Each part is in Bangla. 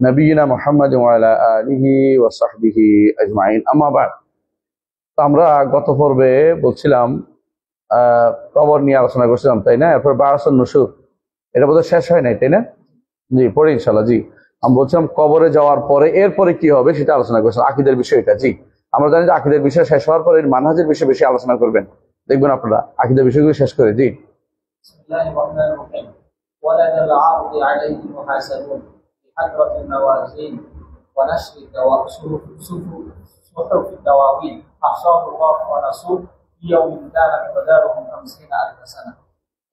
নবিয়িনা মুহাম্মাদ ওয়া আলা আলিহি ওয়া সাহবিহি আজমাইন, আম্মা বা'দ। তো আমরা গত পর্বে বলছিলাম কবর নিয়ে আলোচনা করছিলাম, তাই না? এরপর বা'সুন নুশুর, এটা বোধহয় শেষ হয় নাই, তাই না? জি, পরে ইনশাআল্লাহ। জি, আমি বলছিলাম কবরে যাওয়ার পরে এরপরে কি হবে সেটা আলোচনা করছিলাম, আকীদার বিষয়টা। জি, আমরা জানি যে আকীদার বিষয় শেষ হওয়ার পরে মানহাজের বিষয়ে বেশি আলোচনা করবেন, দেখবেন আপনারা আকীদার বিষয়গুলো শেষ করে। জি, ولد العرض عليه محاسبون بحضرة الموازين ونشر صحف الدواوين أحصاه الله ونسوه في يوم كان مقداره 50,000 سنة.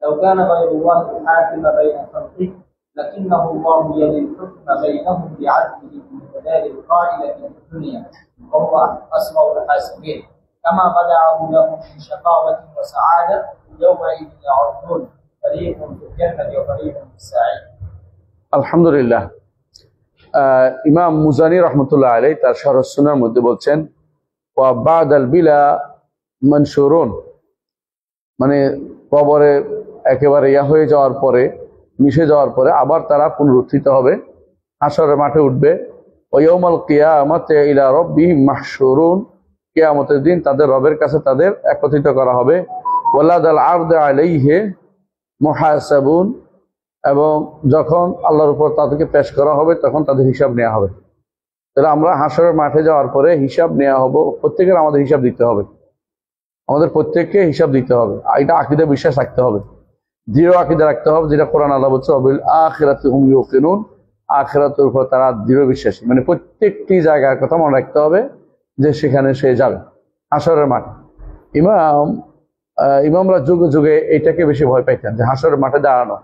لو كان غير الله الحاكم بين خلقه لكنه الله يلي الحكم بينهم بعدله بمقدار القائل في الدنيا وهو أسمع الحاسبين كما بدعه لهم من شقاوة وسعادة يومئذ يعرضون فريق في الجنة وفريق في السعير. আলহামদুলিল্লাহ। ইমাম মুজানি রহমতুল্লাহ আলাইহি তার শারহ সুন্নাহর মধ্যে বলছেন, ওয়া বাদাল বিলা মানশুরুন, মানে কবরে একেবারে হয়ে যাওয়ার পরে, মিশে যাওয়ার পরে আবার তারা পুনরুত্থিত হবে, হাশরের মাঠে উঠবে। ওয়া ইয়াউমাল কিয়ামাতি ইলা রাব্বিহিম মাহশুরুন, কিয়ামতের দিন তাদের রবের কাছে তাদের একত্রিত করা হবে। ওয়ালাদাল আরদ আলাইহি মুহাসাবুন, এবং যখন আল্লাহর উপর তাদেরকে পেশ করা হবে তখন তাদের হিসাব নেওয়া হবে। তাহলে আমরা হাশরের মাঠে যাওয়ার পরে হিসাব নেওয়া হবো, প্রত্যেকের আমাদের হিসাব দিতে হবে, আমাদের প্রত্যেককে হিসাব দিতে হবে। এটা আকীদা বিশ্বাস রাখতে হবে, দৃঢ় আকীদা রাখতে হবে, যেটা কোরআন আল্লাহ বলছে ওয়াবিল আখিরাতি হুম ইউকিনুন, আখিরাতের উপর তারা দৃঢ় বিশ্বাসী। মানে প্রত্যেকটি জায়গার কথা মনে রাখতে হবে যে সেখানে সে যাবে হাশরের মাঠে। ইমামরা যুগে যুগে এটাকে বেশি ভয় পাইতেন, যে হাশরের মাঠে দাঁড়ানো।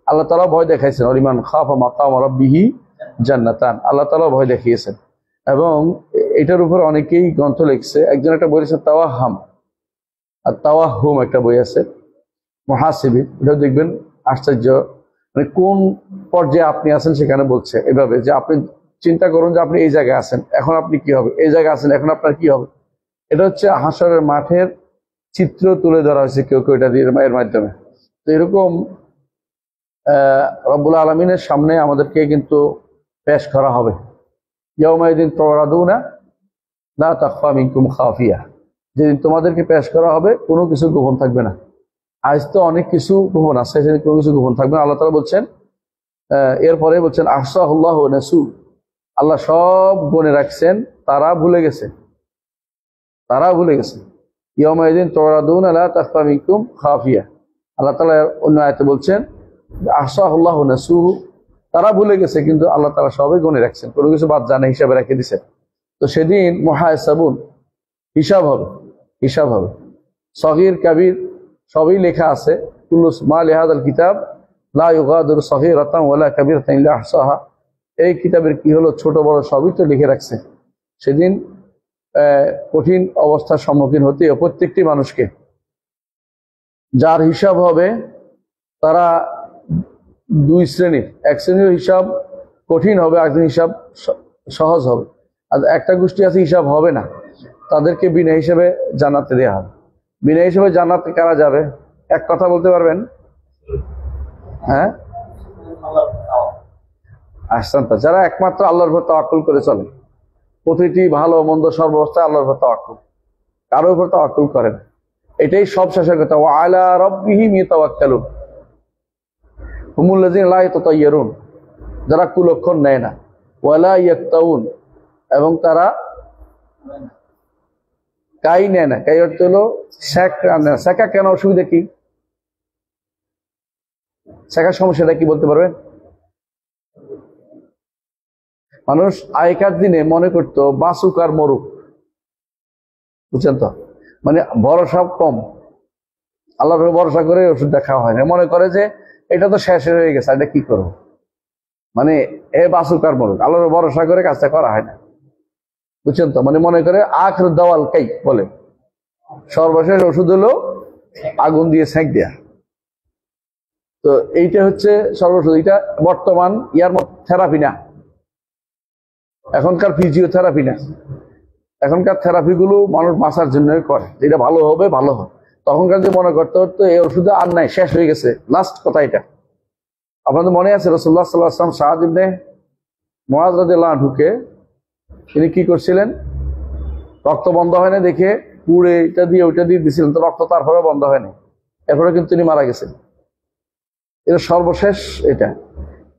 আল্লাহ তাআলা ভয় দেখাইছেন, ওয়ালিমান খাফা মাকাম রাব্বিহি জান্নাতান, আল্লাহ তাআলা ভয় দেখিয়েছেন। এবং এটার উপর অনেকেই গ্রন্থ লিখছে। একজন একটা বই আছে তাওয়াহাম আর তাওয়াহুম, একটা বই আছে মুহাসিবি, এটা দেখবেন আশ্চর্য, মানে কোন পর্যায়ে আপনি আছেন সেখানে বলছে এভাবে যে আপনি চিন্তা করুন যে আপনি এই জায়গায় আছেন, এখন আপনি কি হবে, এই জায়গায় আছেন, এখন আপনার কি হবে। এটা হচ্ছে হাশরের মাঠের চিত্র তুলে ধরা হয়েছে কেউ কেউ এটা এর মাধ্যমে। তো এরকম রব্বুল আলামিনের সামনে আমাদেরকে কিন্তু পেশ করা হবে। ইয়াউমাইদিন তুরাদুনা লা তাখফা মিনকুম খাফিয়া, যেদিন তোমাদেরকে পেশ করা হবে কোনো কিছু গোপন থাকবে না। আজ তো অনেক কিছু গোপন আছে, সেদিন কোনো কিছু গোপন থাকবে না। আল্লাহ তাআলা বলছেন, এরপরে বলছেন আহসাহুল্লাহ ওয়া নাসু, আল্লাহ সব গুণে রাখছেন, তারা ভুলে গেছে, তারা ভুলে গেছে। ইয়াউমাইদিন তুরাদুনা লা তাখফা মিনকুম খাফিয়া, আল্লাহ তাআলা অন্য আয়াতে বলছেন আহসাহুল্লাহ ওয়া নাসুহু, তারা ভুলে গেছে কিন্তু আল্লাহ তাআলা সবই গুণে রাখছেন, কোনো কিছু বাদ জানে হিসাবে রেখে দিছে। তো সেদিন মুহাসাবুন, হিসাব হবে, হিসাব হবে। সগীর কাবীর সবই লেখা আছে। কুল্লু মা লিহাযাল কিতাব লা ইউগাদিরু সগীরাতান ওয়ালা কাবীরাতান ইল্লা আহসাহা, এই কিতাবের কি হলো, ছোট বড় সবই তো লিখে রাখছে। সেদিন কঠিন অবস্থার সম্মুখীন হতে প্রত্যেকটি মানুষকে। যার হিসাব হবে তারা দুই শ্রেণীর, এক শ্রেণীর হিসাব কঠিন হবে, একজন হিসাব সহজ হবে। আর একটা গোষ্ঠী আছে হিসাব হবে না, তাদেরকে বিনা হিসেবে জান্নাতে দেওয়া হবে। বিনা হিসেবে জান্নাতে কারা যাবে এক কথা বলতে পারবেন? হ্যাঁ, আহসান, যারা একমাত্র আল্লাহর উপর তাওয়াক্কুল করে চলে, প্রতিটি ভালো মন্দ সর্বাবস্থায় আল্লাহর উপর তাওয়াক্কুল, কারোর উপর তাওয়াক্কুল করেন, এটাই সব শেষের কথা। ওয়া আলা রাব্বিহিম ইয়াতাওয়াক্কালুন হুমুল্লাযীনা লা ইয়াতাতায়্যারুন, যারা কুলক্ষণ নেয় না, ওয়ালা ইয়াক্তাউন, এবং তারা কাই নেয় না। কাই অর্থ হলো শেখা। কেন অসুবিধা কি? শেখার সমস্যাটা কি বলতে পারবেন? মানুষ আগেকার দিনে মনে করতো বাসুক আর মরুক, বুঝছেন তো, মানে ভরসা কম, আল্লাহর ভরসা করে ওষুধটা খাওয়া হয় না। মনে করে যে এটা তো শেষ হয়ে গেছে, এটা কি করবো, মানে এ বাসুক আর মরুক, আল্লাহর ভরসা করে কাজটা করা হয় না, বুঝছেন তো। মানে মনে করে আখর দাওয়াল কাই বলে, সর্বশেষ ওষুধ হলো আগুন দিয়ে সেঁক দেয়া। তো এইটা হচ্ছে সর্বশেষ, এটা বর্তমান ইয়ার থেরাপি না, এখনকার ফিজিওথেরাপি না। এখনকার থেরাপিগুলো মানুষ বাঁচার জন্যই করে, যেটা ভালো হবে ভালো হবে। তখনকার যে মনে করতে হতো এই ওষুধে আর নাই, শেষ হয়ে গেছে, লাস্ট কথা এটা। আপনাদের মনে আছে রাসূলুল্লাহ সাল্লাল্লাহু আলাইহি ওয়াসাল্লাম সাদ ইবনে মুআয রাদিয়াল্লাহু আনহুকে তিনি কি করছিলেন, রক্ত বন্ধ হয় না দেখে পুড়ে এটা দিয়ে ওইটা দিয়ে দিয়েছিলেন, তো রক্ত তারপরে বন্ধ হয়নি, এরপরে কিন্তু তিনি মারা গেছেন। এটা সর্বশেষ এটা।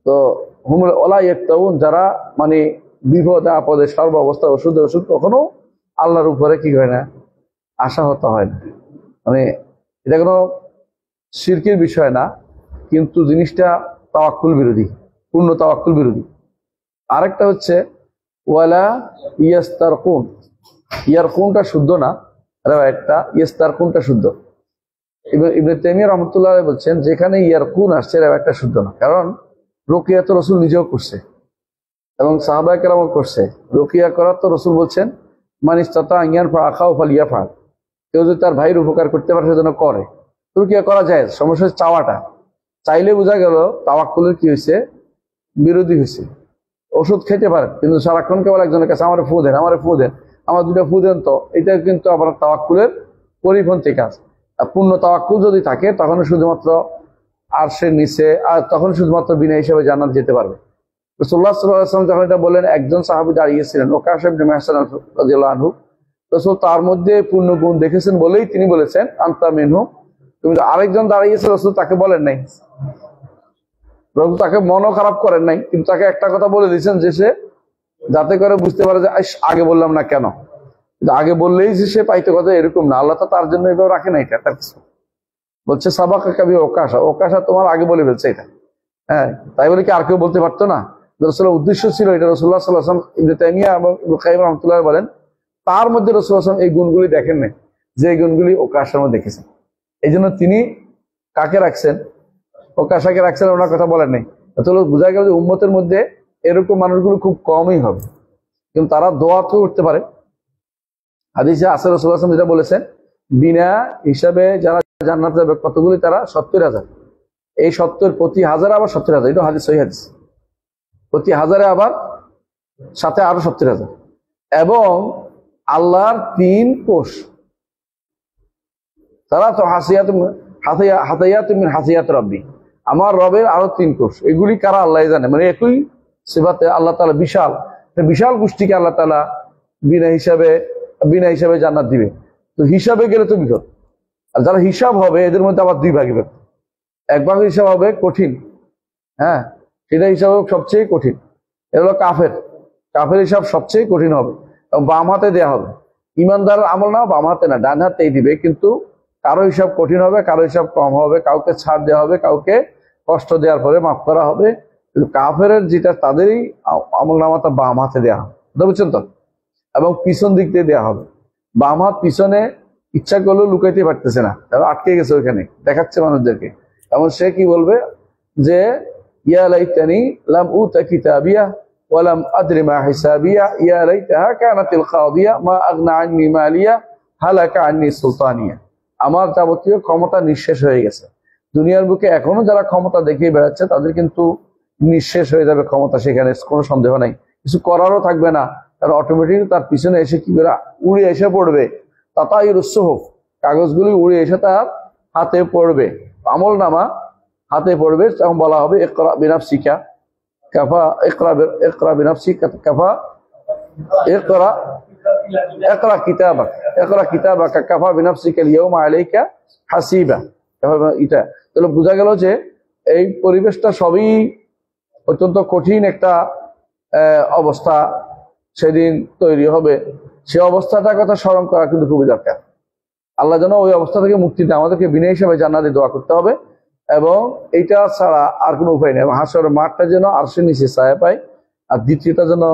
তো হুমুল ওলা ইয়াক্তাউন, যারা মানে বিপদে আপদে সর্ব অবস্থা ওষুধে ওষুধ কখনো আল্লাহর উপরে কি হয় না, আশাহত হয় না। মানে এটা কোনো শিরকের বিষয় না, কিন্তু জিনিসটা তাওয়াক্কুল বিরোধী, পূর্ণ তাওয়াক্কুল বিরোধী। আরেকটা হচ্ছে ওয়ালা ইয়াস্তারকুন, ইয়ারকুনটা শুদ্ধ না, একটা ইয়াস্তারকুনটা শুদ্ধ। ইবনে তাইমিয়া রাহমাতুল্লাহ আলাইহি বলছেন যেখানে ইয়ারকুন আসছে এর একটা শুদ্ধ না, কারণ রুকিয়া তো রাসূল নিজেও করছে এবং সাহাবায়ে কেরামও করছে। রুকিয়া করার তো রাসূল বলছেন মান ইসতাতা আন ইয়ানফা আখাহু ফালিয়াফআল, কেউ যদি তার ভাইয়ের উপকার করতে পারে সেজন্য করে। রুকিয়া করা যায়, সমস্যা চাওয়াটা, চাইলে বোঝা গেল তাওয়াক্কুলের কি হয়েছে, বিরোধী হয়েছে। ওষুধ খেতে পারেন কিন্তু সারাক্ষণ কেবল একজনের কাছে আমার ফু দেন, আমার ফু দেন, আমার দুটা ফু দেন, তো এটা কিন্তু আবার তাওয়াক্কুলের পরিপন্থী কাজ। আর পূর্ণ তাওয়াক্কুল যদি থাকে তখন শুধুমাত্র আরশের নিচে, আর তখন শুধুমাত্র বিনা হিসেবে জান্নাত যেতে পারবে। রাসূলুল্লাহ সাল্লাল্লাহু আলাইহি ওয়াসাল্লাম যখন এটা বললেন, একজন সাহাবী দাঁড়িয়েছিলেন ওকাশা ইবনে মিহসান রাদিয়াল্লাহু আনহু, রাসূল তার মধ্যে পূর্ণ গুণ দেখেছেন বলেই তিনি বলেছেন আনতা মিনহু। তুমি আরেকজন দাঁড়িয়েছে, রাসূল তাকে বলেন নাই, রাসূল তাকে মনও খারাপ করেন নাই, কিন্তু তাকে একটা কথা বলে দিয়েছেন যে সে যাতে করে বুঝতে পারে যে আগে বললাম না কেন, আগে বললেই যে সে পাইতে কথা এরকম না, আল্লাহ তো তার জন্য এভাবে রাখে না। এটা তার কিছু বলছে সাবাকা কাবি ওকাশা, ওকাশা তোমার আগে বলে ফেলছে এটা। হ্যাঁ, তাই বলে কি আর কেউ বলতে পারতো না? রাসূলের উদ্দেশ্য ছিল এটা। রাসূলুল্লাহ সাল্লাল্লাহু আলাইহি ওয়াসাল্লাম ইবনে তাইমিয়া এবং ইবনে কাইয়িম রাহমাতুল্লাহ বলেন তার মধ্যে রাসূলুল্লাহ সাল্লাল্লাহু আলাইহি ওয়াসাল্লাম এই গুণগুলি দেখেন না, যে গুণগুলি ওকাশার মধ্যে দেখেছেন। এই জন্য তিনি কাকে রাখছেন, ওকাশাকে রাখছেন, ওনার কথা বলেন নাই। তাহলে বোঝা গেল যে উম্মতের মধ্যে এরকম মানুষগুলো খুব কমই হবে, কিন্তু তারা দোয়া তো করতে পারে। হাদিসে আছে রাসূলুল্লাহ সাল্লাল্লাহু আলাইহি ওয়াসাল্লাম যেটা বলেছেন, বিনা হিসাবে যারা জান্নাতে যাবে কতগুলি, তারা 70,000। এই 70 প্রতি হাজারে আবার 70,000, এটা হাদিস, সহিহ হাদিস। প্রতি হাজারে আবার সাথে আরো 70,000, এবং আল্লাহর 3 কোষ, তারা তো হাসায়াত মিন হাসায়াত রব্বি, আমার রবের আরো 3 কোষ। এগুলি কারা আল্লাহ জানে, মানে একই সিফাতে আল্লাহ তাআলা বিশাল বিশাল গোষ্ঠীকে আল্লাহ তাআলা বিনা হিসাবে জান্নাত দিবে। তো হিসাবে গেলে তো বিপদ। আর যারা হিসাব হবে এদের মধ্যে আবার 2 ভাগে, এক ভাগ হিসাব হবে কঠিন, হ্যাঁ, সেটা হিসাব সবচেয়ে কঠিন। এটা হলো কাফের হিসাব সবচেয়ে কঠিন হবে এবং বাম হাতে দেওয়া হবে। ইমানদার আমল না, বাম হাতে না, ডান হাতেই দিবে, কিন্তু কারো হিসাব কঠিন হবে, কারো হিসাব কম হবে, কাউকে ছাড় দেওয়া হবে, কাউকে কষ্ট দেওয়ার পরে মাফ করা হবে। কাফের যেটা তাদেরই আমল নামাটা বাম হাতে দেওয়া হবে, বুঝছেন তো, এবং পিছন দিক দিয়ে দেওয়া হবে। বাম হাত পিছনে ইচ্ছা করলেও লুকাইতে পারতেছে না, আটকে গেছে ওইখানে, দেখাচ্ছে মানুষদেরকে। এমন সে কি বলবে যে ইয়া লাইতানি লাম উতা কিতাবিয়া ওয়া লাম আদরি মা হিসাবিয়া ইয়া লাইতাহা কানাতিল কাদিয়া মা আগনা আন্নি মালিয়া হালাকা আন্নি সুলতানিয়া। আমার যাবতীয় ক্ষমতা নিঃশেষ হয়ে গেছে। দুনিয়ার বুকে এখনো যারা ক্ষমতা দেখিয়ে বেড়াচ্ছে তাদের কিন্তু নিঃশেষ হয়ে যাবে ক্ষমতা, সেখানে কোনো সন্দেহ নাই, কিছু করারও থাকবে না, কারণ অটোমেটিক তার পিছনে এসে কি করে উড়ে এসে পড়বে, তাতাইরুসসুহুফ, কাগজগুলি উড়ে এসে তার হাতে পড়বে, আমল নামা হাতে পড়বে। তখন বলা হবে ইকরা বিনাফসিকা কাফা, ইকরা বিনাফসিকা কাফা, ইকরা কিতাবাকা কাফা বিনাফসিকা আল-ইয়াওমা আলাইকা হাসিবা। এটা তাহলে বোঝা গেল যে এই পরিবেশটা সবই অত্যন্ত কঠিন একটা অবস্থা সেদিন তৈরি হবে। সে অবস্থাটার কথা স্মরণ করা কিন্তু খুবই দরকার। আল্লাহ যেন ওই অবস্থা থেকে মুক্তি দেয়, আমাদেরকে বিনা হিসাবে জান্নাতে দোয়া করতে হবে, এবং এইটা ছাড়া আর কোনো উপায় নেই। হাসরের মাঠটা যেন আরশের নিচে ছায়া পায়, আর দ্বিতীয়টা যেন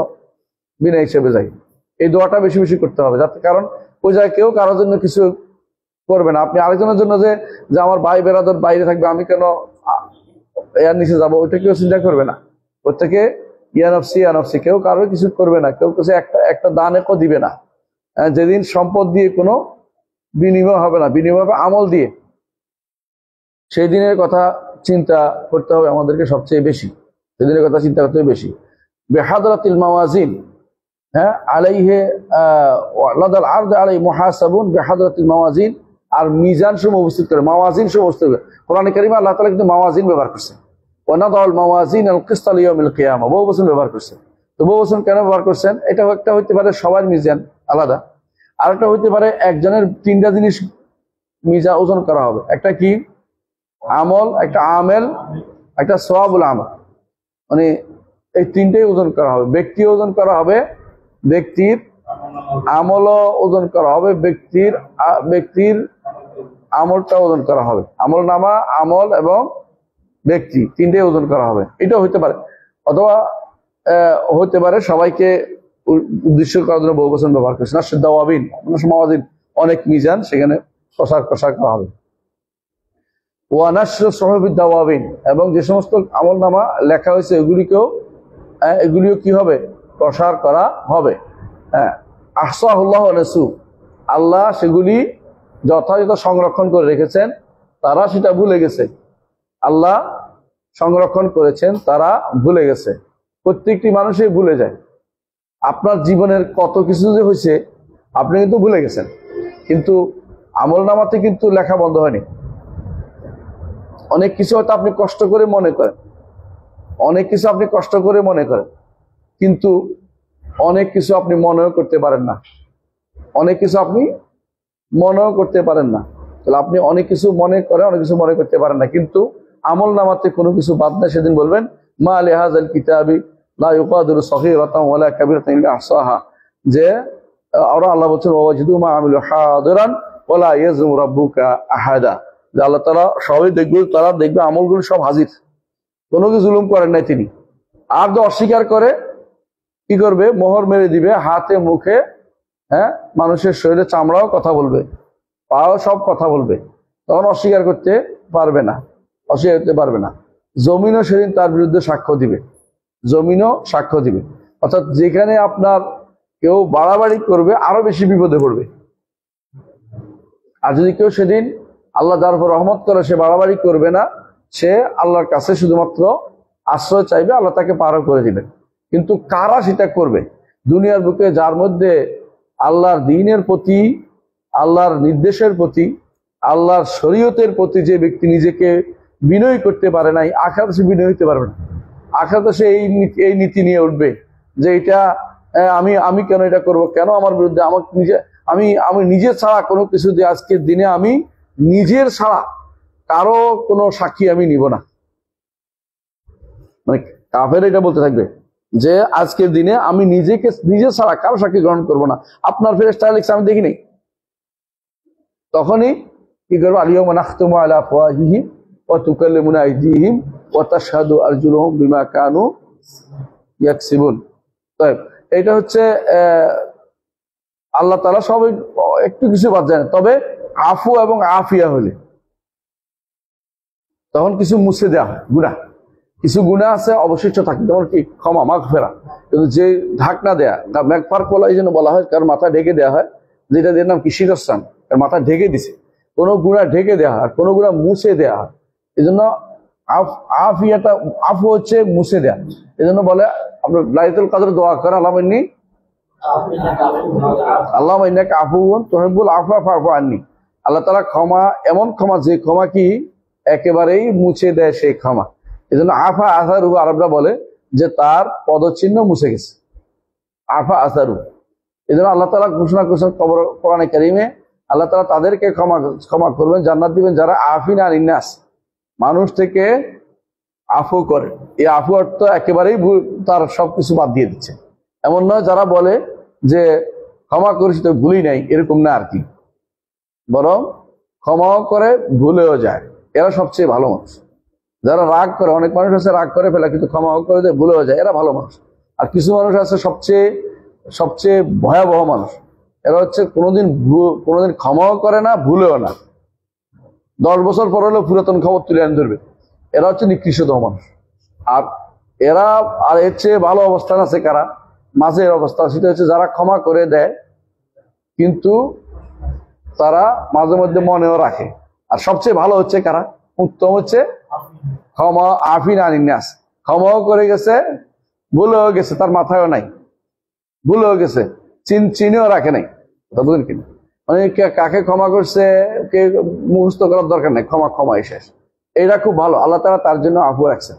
বিনা হিসেবে যায়। এই দোয়াটা বেশি বেশি করতে হবে, যাতে, কারণ ওই জায়গায় কেউ কারোর জন্য কিছু করবে না। আপনি আরেকজনের জন্য যে আমার ভাই বেরাদর বাইরে থাকবে, আমি কেন এর নিচে যাবো, ওইটা কেউ চিন্তা করবে না। প্রত্যেকে ইয়ানফসি, কেউ কারোর কিছু করবে না, কেউ কিছু একটা দান একও দিবে না। যেদিন সম্পদ দিয়ে কোনো বিনিময় হবে না, বিনিময় হবে আমল দিয়ে, সেই দিনের কথা চিন্তা করতে হবে আমাদেরকে সবচেয়ে বেশি। সেদিনের কথা চিন্তা করতে হবে বেশি। বিহাদরাতিল মাওয়াজিন, হ্যাঁ, আলাইহে লাদাল আরদ আলাই মুহাসাবুন বিহাদরাতিল মাওয়াজিন, আর মিজান সমূহ উপস্থিত করে, মাওয়াজিন সমূহ উপস্থিত করে। কোরআনে কারিমে আল্লাহ তাআলা কিন্তু মাওয়াজিন ব্যবহার করছে, ওয়া নাদাউল মাওয়াজিন আল কিসতা লিয়াউমিল কিয়ামা, বহু বচন ব্যবহার করছে। তো বহু বচন কেন ব্যবহার করছেন? এটা একটা হইতে পারে সবার মিজান আলাদা, আর একটা হইতে পারে একজনের তিনটা জিনিস মিজান ওজন করা হবে। একটা কি? আমল, একটা আমেল, একটা সওয়াবুল আমল। মানে এই তিনটেই ওজন করা হবে। ব্যক্তি ওজন করা হবে, ব্যক্তির আমলও ওজন করা হবে, ব্যক্তির আমলটা ওজন করা হবে। আমল নামা, আমল এবং ব্যক্তি তিনটেই ওজন করা হবে। এটা হইতে পারে, অথবা হইতে পারে সবাইকে উদ্দেশ্য করার জন্য বহু বচন ব্যবহার করছে। নাসুদ দাওয়াবিন, সমাজিন অনেক মিজান, সেখানে কষার করা হবে। ওয়ানাসর সহবিদ দাওয়াবিন, এবং যে সমস্ত আমল নামা লেখা হয়েছে এগুলিও কি হবে? প্রসার করা হবে। হ্যাঁ, আহসাহুল্লাহ ওয়া নাসু, আল্লাহ সেগুলি যথাযথ সংরক্ষণ করে রেখেছেন, তারা সেটা ভুলে গেছে। আল্লাহ সংরক্ষণ করেছেন, তারা ভুলে গেছে। প্রত্যেকটি মানুষই ভুলে যায়। আপনার জীবনের কত কিছু যে হয়েছে আপনি কিন্তু ভুলে গেছেন, কিন্তু আমল নামাতে কিন্তু লেখা বন্ধ হয়নি। অনেক কিছু হয়তো আপনি কষ্ট করে মনে করেন, কিন্তু অনেক কিছু আপনি মনেও করতে পারেন না। তাহলে আপনি অনেক কিছু মনে করেন, অনেক কিছু মনে করতে পারেন না, কিন্তু আমল নামাতে কোনো কিছু বাদ না। সেদিন বলবেন মা লিহাযাল কিতাবি লা ইউগাদিরু সগীরাতান ওয়ালা কাবীরাতান ইল্লা আহসাহা, যে আল্লাহ বলছেন ওয়াজিদু মা আমিলু হাদিরান ওয়ালা ইয়াযলিমু রাব্বুকা আহাদা, যে আল্লাহ তাআলা সবই দেখবে আমলগুলো সব হাজির, কোনো কিছু জুলুম করেন নাই তিনি। আর যে অস্বীকার করে কি করবে? মোহর মেরে দিবে হাতে, মুখে, হ্যাঁ, মানুষের শরীরে চামড়াও কথা বলবে, পাও সব কথা বলবে, তখন অস্বীকার করতে পারবে না। জমিনও সেদিন তার বিরুদ্ধে সাক্ষ্য দিবে। অর্থাৎ যেখানে আপনার কেউ বাড়াবাড়ি করবে আরো বেশি বিপদে পড়বে। আর যদি কেউ সেদিন আল্লাহ যার উপর রহমত করে, সে বাড়াবাড়ি করবে না, সে আল্লাহর কাছে শুধুমাত্র আশ্রয় চাইবে, আল্লাহ তাকে পারও করে দিবেন। কিন্তু কারা সেটা করবে? দুনিয়ার বুকে যার মধ্যে আল্লাহর দ্বীনের প্রতি, আল্লাহর নির্দেশের প্রতি, আল্লাহর শরীয়তের প্রতি যে ব্যক্তি নিজেকে বিনয় করতে পারে নাই, আখিরাতে সে বিনয় হইতে পারবে না। আখিরাতে সে এই নীতি নিয়ে উঠবে যে এটা আমি কেন এটা করব, কেন আমার বিরুদ্ধে, আমি নিজে ছাড়া কোনো কিছু দিয়ে আজকের দিনে আমি নিজের ছাড়া কারো কোনো সাক্ষী আমি নিব না। মানে কাফের এটা বলতে থাকবে যে আজকের দিনে আমি নিজে ছাড়া কারো সাক্ষী গ্রহণ করব না। আপনার ফেরেশতা লিখছে, আমি দেখিনি। তখনই কি করবো? আল-ইয়াওমা নাখতিমু আলা আফওয়াহিহিম ওয়া তুকাল্লিমুনা আইদিহিম ওয়া তাশহাদু আরজুলুহুম বিমা কানু ইয়াকসিবুন। এটা হচ্ছে আল্লাহ তাআলা সব একটু কিছু বাদ যায় না, তবে আফু এবং আফিয়া হলে তখন কিছু মুছে দেওয়া হয়। কিছু গুনাহ আছে অবশিষ্ট থাকে, যেমন কি ক্ষমা, মাগফিরা। কিন্তু যে ঢাকনা দেয়া, মাগফার কোলা এই জন্য বলা হয় কারণ মাথা ঢেকে দেওয়া হয়, যেটা এর নাম কি শিরস্থান, মাথা ঢেকে দিছে। কোনো গুনাহ ঢেকে দেওয়া হয়, কোনো গুনাহ মুছে দেওয়া হয়। এই জন্য আফু হচ্ছে মুছে দেয়া। এই জন্য বলে আপনার লাইলাতুল কদর দোয়া করে, আল্লাহুম্মা ইন্নাকা আফুউন তুহিব্বুল আফওয়া ফা'ফু আন্নী। আল্লাহ তাআলা ক্ষমা, এমন ক্ষমা যে ক্ষমা কি একেবারেই মুছে দেয় সেই ক্ষমা। এই জন্য আফা আসারু, আরবরা বলে যে তার পদচিহ্ন মুছে গেছে, আফা আসারু। এই জন্য আল্লাহ তাআলা ঘোষণা করেছেন কোরআনে কারীমে, আল্লাহ তাআলা তাদেরকে ক্ষমা করবেন, জান্নাত দিবেন যারা আফিনা আনিন নাস, মানুষ থেকে আফু করে। এই আফু অর্থ একেবারেই তার সবকিছু বাদ দিয়ে দিচ্ছে। এমন নয় যারা বলে যে ক্ষমা করেছি তো ভুলি নাই, এরকম না আর কি, বরং ক্ষমাও করে ভুলেও যায়, এরা সবচেয়ে ভালো মানুষ। যারা রাগ করে, অনেক মানুষ আছে রাগ করে ফেলা কিন্তু ক্ষমাও করে দেয়, ভুলেও যায়, এরা ভালো মানুষ। আর কিছু মানুষ আছে সবচেয়ে ভয়াবহ মানুষ, এরা হচ্ছে কোনোদিন ক্ষমাও করে না, ভুলেও না, 10 বছর পর হলেও পুরাতন খবর তুলে আন ধরবে। এরা হচ্ছে নিকৃষ্টতম মানুষ। আর এর চেয়ে ভালো অবস্থান আছে কারা? মাঝের অবস্থা, সেটা হচ্ছে যারা ক্ষমা করে দেয় কিন্তু তারা মাঝে মধ্যে মনেও রাখে। আর সবচেয়ে ভালো হচ্ছে কারা? উত্তম হচ্ছে ক্ষমা আফিন আনিন নাস, ক্ষমাও করে গেছে, ভুলেও গেছে, তার মাথায়ও নাই, ভুলেও গেছে, চিনেও রাখে নাই। বুঝলেন কিনা? মানে কাকে ক্ষমা করছে কে মুখস্থ করার দরকার নাই, ক্ষমা শেষ। এইটা খুব ভালো, আল্লাহ তাআলা তার জন্য আফু রাখছে।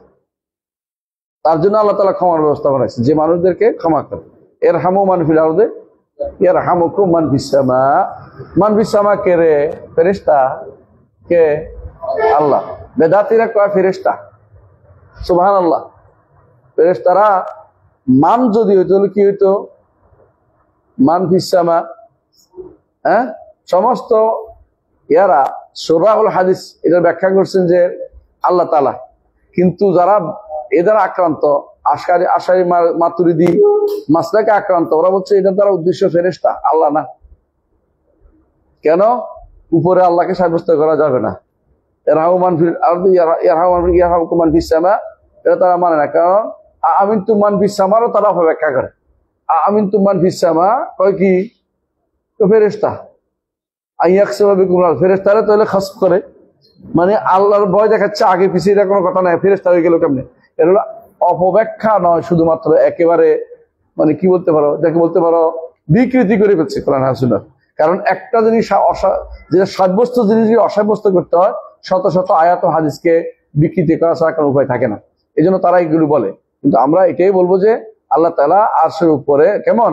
তার জন্য আল্লাহ তাআলা ক্ষমার ব্যবস্থা বানাইছে, যে মানুষদেরকে ক্ষমা করে। ইরহামু মান ফিল আরদি ইয়ারহামুকুম মান ফিস সামা। মান ফিস সামা কে রে? ফেরেশতা। কে? আল্লাহ। বেদাতীরা কয় ফেরেশতা। সুবহানাল্লাহ। ফেরেশতারা মান যদি হইতো কি হইতো? মান ফিস সামা। হ্যাঁ, সমস্ত ইয়ারা সুরাহুল হাদিস এটা ব্যাখ্যা করছেন যে আল্লাহ তাআলা, কিন্তু যারা এদের আক্রান্ত আশারি মাতুরিদি মাসলাকে আক্রান্ত, ওরা বলছে এটা দ্বারা উদ্দেশ্য ফেরেশতা, আল্লাহ না। কেন? উপরে আল্লাহকে সাব্যস্ত করা যাবে না। ইরহামুমান ফিল আরদি ইয়ারহামুকুমান ফিস সামা, এটা তারা মানে না। কারণ আমিনতু মান ফিস সামারও তারা অপব্যাখ্যা করে। আমিনতু মান ফিস সামা কয় কি? তো ফেরেশতা। আইয়াকসিবা বিকুম, ফেরেশতারা তাহলে খাসব করে, মানে আল্লাহর ভয় দেখাচ্ছে আগে পিছিয়ে, এটা কোনো কথা নাই। ফেরেশতা হয়ে গেল কেমনে? এটা হলো অপব্যাখ্যা নয়, শুধুমাত্র একেবারে মানে কি বলতে পারো, যাকে বলতে পারো বিকৃতি করে ফেলছে কোরআন আর সুন্নাহ। কারণ একটা জিনিস যেটা সাব্যস্ত জিনিস অসাব্যস্ত করতে হয়, শত শত আয়াত ও হাদিসকে বিকৃতি করা ছাড়া কোনো উপায় থাকে না। এই জন্য তারা এগুলো বলে। কিন্তু আমরা এটাই বলবো যে আল্লাহ তাআলা আরশের উপরে কেমন?